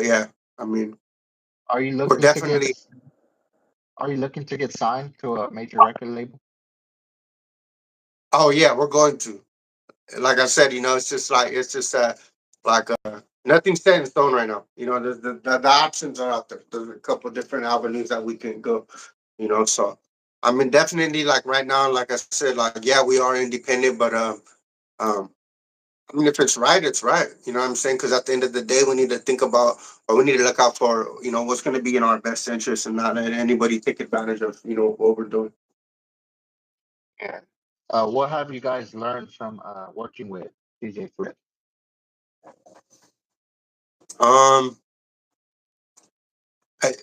yeah, I mean, Are you we're looking to get definitely. Are you looking to get signed to a major record label? Oh yeah, we're going to. Like I said, it's just like nothing's set in stone right now. The options are out there. There's a couple different avenues that we can go. So I mean, definitely like right now, like I said, like yeah, we are independent, but um, I mean, if it's right, it's right. You know what I'm saying? Because at the end of the day, we need to think about, or we need to look out for, what's going to be in our best interest, and not let anybody take advantage of, what we're doing. Yeah. What have you guys learned from working with DJ Flip? Um,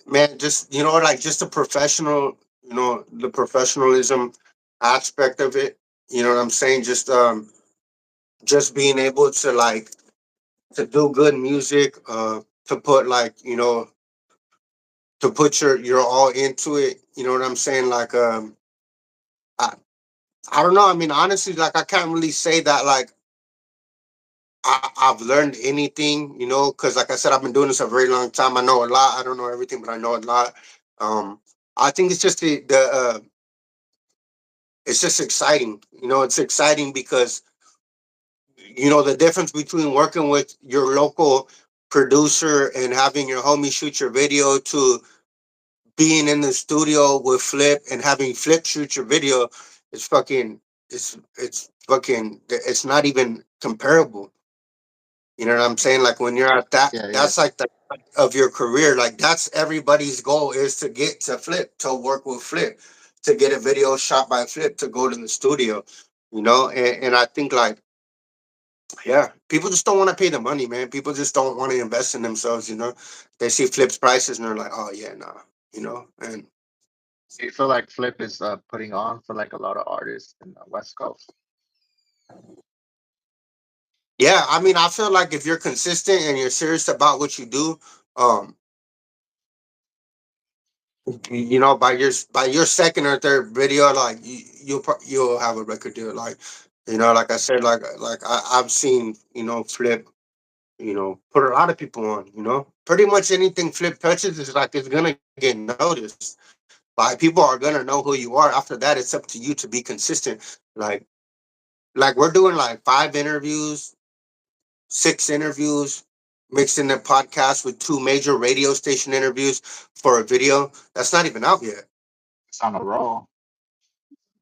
man, just like just the professionalism aspect of it. You know what I'm saying? Just being able to like to do good music, to put like to put your all into it. You know what I'm saying? Like I I don't know. I mean, honestly, like I can't really say that like I've learned anything. Because like I said, I've been doing this a very long time. I know a lot. I don't know everything, but I know a lot. Um, I think it's just the it's just exciting. It's exciting because the difference between working with your local producer and having your homie shoot your video to being in the studio with Flip and having Flip shoot your video is fucking it's not even comparable. You know what I'm saying? Like when you're at Yeah, yeah. that's like the of your career. Like that's everybody's goal is to get to Flip, to work with Flip, to get a video shot by Flip, to go to the studio. And I think like yeah, people just don't want to pay the money, man. People just don't want to invest in themselves. They see Flip's prices and they're like, oh yeah, nah. And Do you feel like Flip is putting on for like a lot of artists in the West Coast? yeah, I mean, I feel like if you're consistent and you're serious about what you do, um, by your second or third video, like you'll have a record deal. Like, like I said, like I've seen, Flip, put a lot of people on. Pretty much anything Flip touches is like it's gonna get noticed. Like people are gonna know who you are. After that, it's up to you to be consistent. Like, like we're doing like 5 interviews, 6 interviews, mixing the podcast with 2 major radio station interviews for a video that's not even out yet. It's on a roll.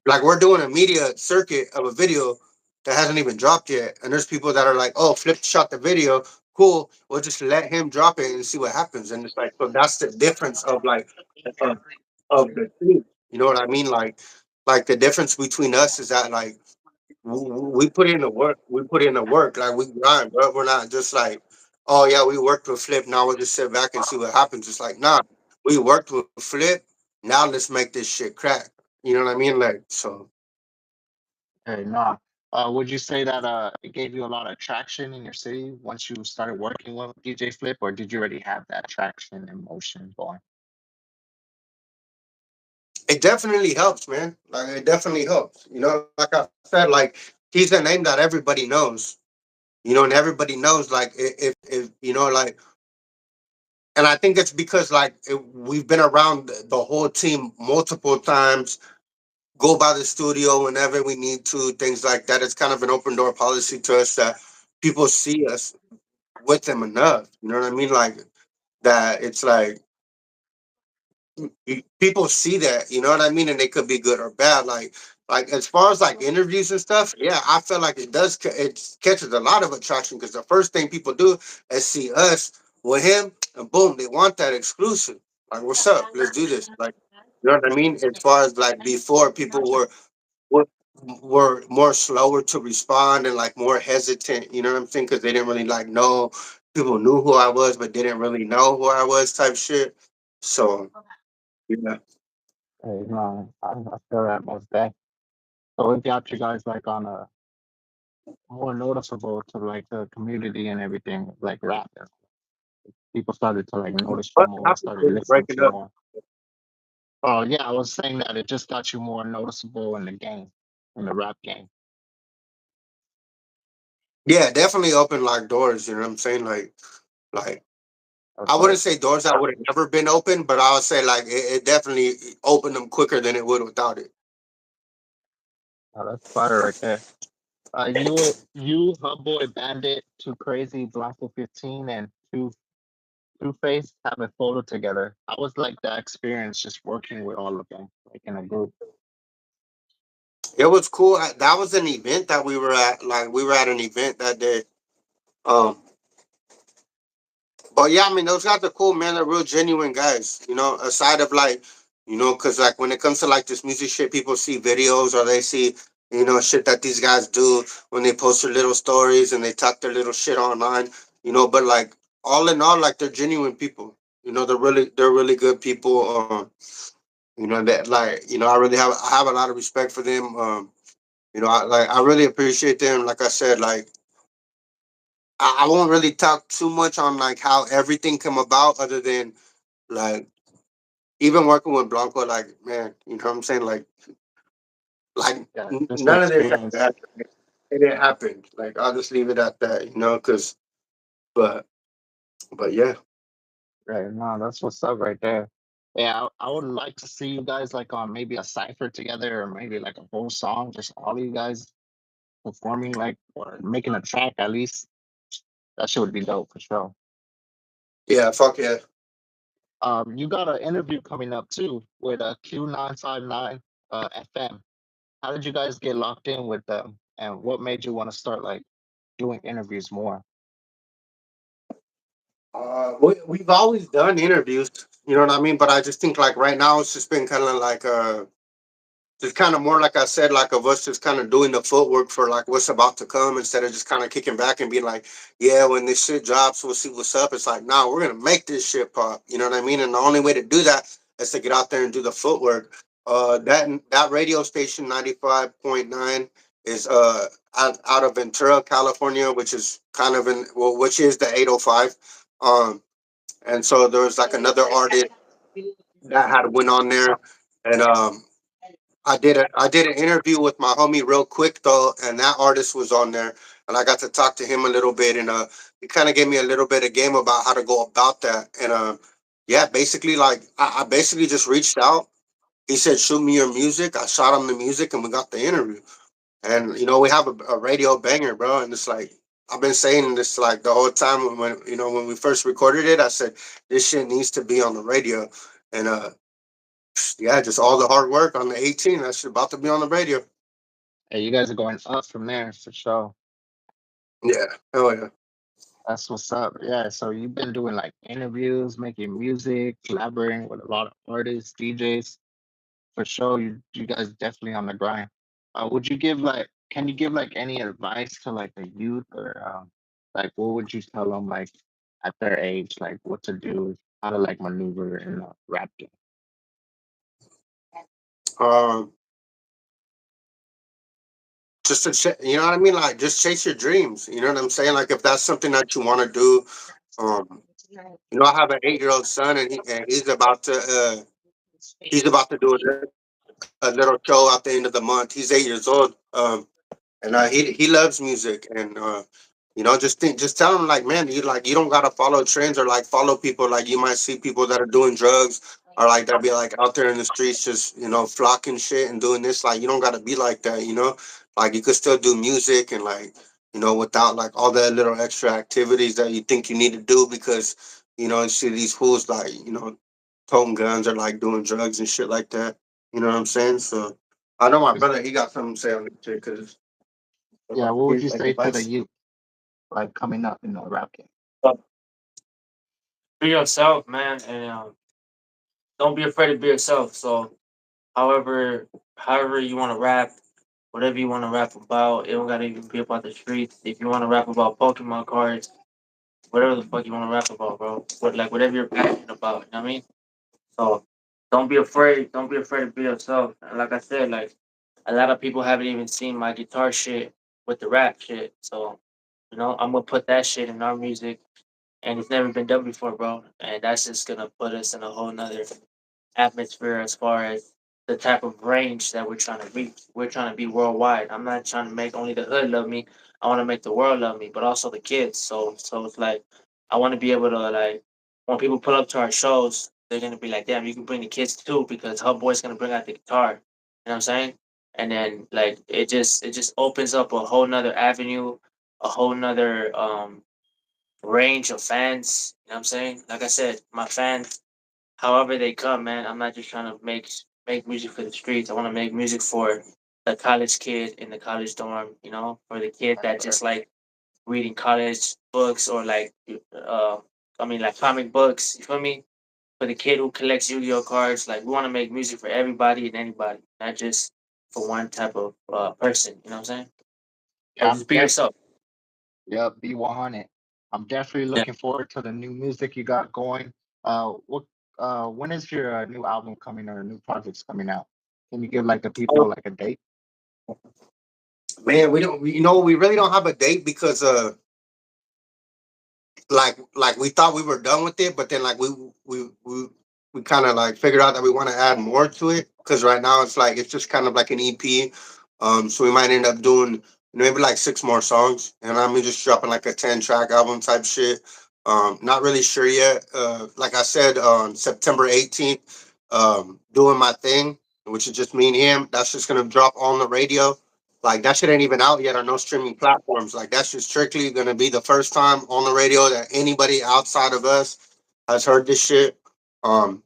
Like we're doing a media circuit of a video that hasn't even dropped yet, and there's people that are like, "Oh, Flip shot the video, cool. We'll just let him drop it and see what happens." And it's like, so that's the difference of like of, of the two. You know what I mean? Like the difference between us is that like we put in the work. We put in the work. Like we grind, bro. We're not just like, oh yeah, we worked with Flip. Now we'll just sit back and see what happens. It's like, nah, we worked with Flip. Now let's make this shit crack. You know what I mean? Like so. Hey, nah. Would you say that it gave you a lot of traction in your city once you started working with DJ Flip, or did you already have that traction and motion going? It definitely helps, man. Like it definitely helps. Like I said, like he's a name that everybody knows. And everybody knows like if like, and I think it's because like we've been around the whole team multiple times. go by the studio whenever we need to, things like that. It's kind of an open door policy to us that people see us with them enough. You know what I mean? Like that. It's like people see that, you know what I mean, and they could be good or bad. Like as far as like interviews and stuff, yeah, I feel like it does. It catches a lot of attraction because the first thing people do is see us with him, and boom, they want that exclusive. Like, what's up? Let's do this. Like, you know what I mean? As far as like before, people were were more slower to respond and like more hesitant. You know what I'm saying? Because they didn't really like know. People knew who I was, but didn't really know who I was, type shit. So yeah. Hey, no, I feel that most day. So it got you guys like on a more noticeable to like the community and everything, like rap. People started to like notice you What more, happened started to listening breaking to you up? more. Oh yeah, I was saying that it just got you more noticeable in the game, in the rap game. Yeah, definitely opened like doors. You know what I'm saying? Like I That's wouldn't like, say doors that would have never been open, but I would say like it definitely opened them quicker than it would without it. oh, that's fire right there. You, Hub Boy, Bandit, Too Crazy, Blanco 15, and Two Face have a photo together. I was like that experience just working with all of them, like in a group. It was cool. That was an event that we were at. Like we were at an event that day. Um, But yeah, I mean, those guys are cool, man. They're real genuine guys. You know, aside of like, you know, because like when it comes to like this music shit, people see videos or they see, you know, shit that these guys do when they post their little stories and they talk their little shit online. You know, but like all in all, like they're genuine people. You know, they're really good people. You know that like you know I have a lot of respect for them. You know, I really appreciate them. Like I said, like I won't really talk too much on like how everything come about, other than like even working with Blanco, like man, you know what I'm saying? Like Yeah, just the none of this had to experience. happen. It didn't happen. Like I'll just leave it at that, you know, because but but yeah. Right. No, that's what's up right there. Yeah, I would like to see you guys like on maybe a cipher together or maybe like a whole song, just all of you guys performing like or making a track at least. That shit would be dope for sure. Yeah, fuck yeah. You got an interview coming up too with Q959 FM. How did you guys get locked in with them? And what made you want to start like doing interviews more? We've always done interviews, you know what I mean? But I just think like right now it's just been kind of like just kind of more like I said, like of us just kind of doing the footwork for like what's about to come, instead of just kind of kicking back and being like, yeah, when this shit drops, we'll see what's up. It's like, nah, we're gonna make this shit pop. You know what I mean? And the only way to do that is to get out there and do the footwork. That radio station 95.9 is out of Ventura, California, which is kind of in well, which is the 805. Um, and so there was like another artist that had went on there, and I did an interview with my homie real quick though, and that artist was on there, and I got to talk to him a little bit, and he kind of gave me a little bit of game about how to go about that, and yeah, basically like I basically just reached out. He said, "Shoot me your music." I shot him the music, and we got the interview. And you know, we have a radio banger, bro, and it's like I've been saying this like the whole time when you know when we first recorded it. I said this shit needs to be on the radio, and yeah, just all the hard work on the 18. That's about to be on the radio. Hey, you guys are going up from there for sure. Yeah. Oh yeah. That's what's up. Yeah. So you've been doing like interviews, making music, collaborating with a lot of artists, DJs. For sure, you guys definitely on the grind. Would you give like, can you give like any advice to like the youth or like what would you tell them like at their age, like what to do, how to like maneuver in the rap game? Um, just you know what I mean? Like just chase your dreams. You know what I'm saying? Like if that's something that you want to do. You know, I have an 8-year-old son, and he's about to do a little show at the end of the month. He's 8 years old. And he loves music, and you know, just tell him like, man, you don't gotta follow trends or like follow people. Like you might see people that are doing drugs or like that be like out there in the streets just flocking shit and doing this. Like you don't gotta be like that, like you could still do music and like without like all that little extra activities that you think you need to do because you see these fools like toting guns or like doing drugs and shit like that. You know what I'm saying? So I know my brother, he got something to say on this shit because Yeah, what would you like say if I to the youth like coming up in the rap game? But be yourself, man, and don't be afraid to be yourself. So, however you want to rap, whatever you want to rap about, it don't gotta even be about the streets. If you want to rap about Pokemon cards, whatever the fuck you want to rap about, bro. Whatever you're passionate about. You know what I mean? So don't be afraid. Don't be afraid to be yourself. And like I said, like a lot of people haven't even seen my guitar shit with the rap shit. So I'm gonna put that shit in our music, and it's never been done before, bro. And that's just gonna put us in a whole nother atmosphere as far as the type of range that we're trying to reach. We're trying to be worldwide. I'm not trying to make only the hood love me. I want to make the world love me, but also the kids. So it's like I want to be able to like when people pull up to our shows, they're gonna be like, damn, you can bring the kids too because Hub Boy's gonna bring out the guitar. You know what I'm saying? And then like it just opens up a whole nother avenue, a whole nother range of fans. You know what I'm saying? Like I said, my fans however they come, man. I'm not just trying to make music for the streets. I want to make music for the college kid in the college dorm. For the kid Right, that right. just like reading college books or like, uh, like comic books. You feel me? For the kid who collects Yu-Gi-Oh cards, like we want to make music for everybody and anybody, not just for one type of person. You know what I'm saying? So Yeah, just be yourself. yep, B100. I'm definitely Yeah. looking forward to the new music you got going. What when is your new album coming or new projects coming out? Can you give like the people like a date? man, we don't we really don't have a date because like we thought we were done with it, but then like we kind of like figured out that we want to add more to it because right now it's like it's just kind of like an EP. So we might end up doing maybe like six more songs, and I'm just dropping like a 10 track album type shit. Not really sure yet. Like I said, on September 18th, doing my thing, which is just me and him. That's just gonna drop on the radio. Like that shit ain't even out yet on no streaming platforms. Like that's just strictly gonna be the first time on the radio that anybody outside of us has heard this shit. Um,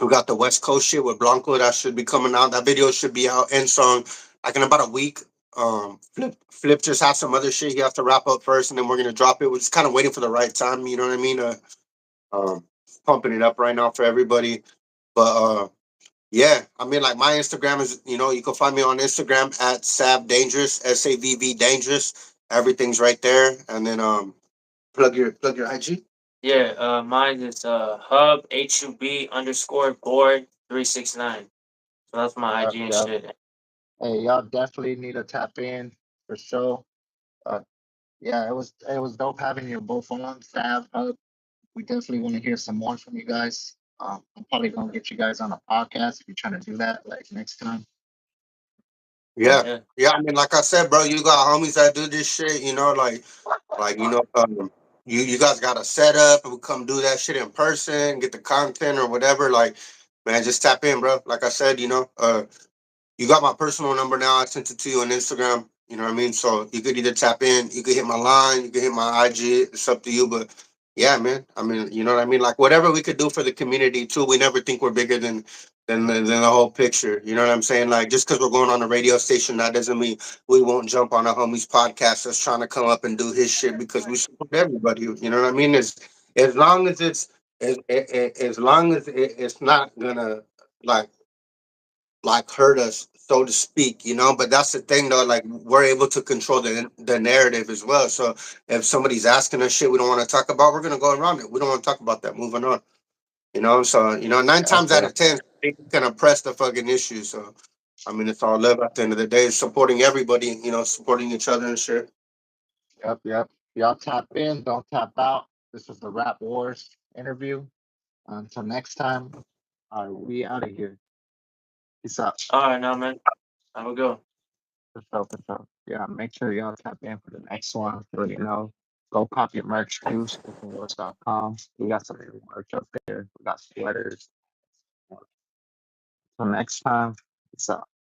we got the West Coast shit with Blanco that should be coming out. That video should be out and song like in about a week. Flip just has some other shit he has to wrap up first, and then we're gonna drop it. We're just kind of waiting for the right time. You know what I mean? Um, Pumping it up right now for everybody. But yeah, I mean, like my Instagram is, you can find me on Instagram at Sav Dangerous, SAVV Dangerous. Everything's right there, and then plug your IG. Yeah, mine is hub HUB_board 369. So that's my Yep, IG and yep. shit. Hey, y'all definitely need to tap in for sure. Uh, yeah, it was dope having you both on, Sav. We definitely want to hear some more from you guys. I'm probably gonna get you guys on a podcast if you're trying to do that like next time. Yeah, Yeah. yeah. I mean, like I said, bro, you got homies that do this shit. Like you guys got a setup and we come do that shit in person, get the content or whatever. Like, man, just tap in, bro. Like I said, you got my personal number now. I sent it to you on Instagram. You know what I mean? So you could either tap in, you could hit my line, you could hit my IG. It's up to you. But yeah, man. I mean, you know what I mean? Like whatever we could do for the community too. We never think we're bigger than the whole picture. You know what I'm saying? Like just because we're going on a radio station, that doesn't mean we won't jump on a homie's podcast that's trying to come up and do his shit because we support everybody. You know what I mean? As long as as long as it's not gonna like hurt us, so to speak, But that's the thing, though. Like we're able to control the narrative as well. So if somebody's asking us shit we don't want to talk about, we're gonna go around it. We don't want to talk about that. Moving on, So nine Yep, times out yep, of ten, we can press the fucking issue. So I mean, it's all love at the end of the day. It's supporting everybody, supporting each other and shit. yep. Y'all tap in, don't tap out. This is the Rap Wars interview. Until next time, we out of here. Peace out. All right, now, man. Have a go. For sure, for sure. Yeah, make sure y'all tap in for the next one. So, go copy your merch too, spokenwords.com. We got some new merch up there. We got sweaters, Till next time. Peace out.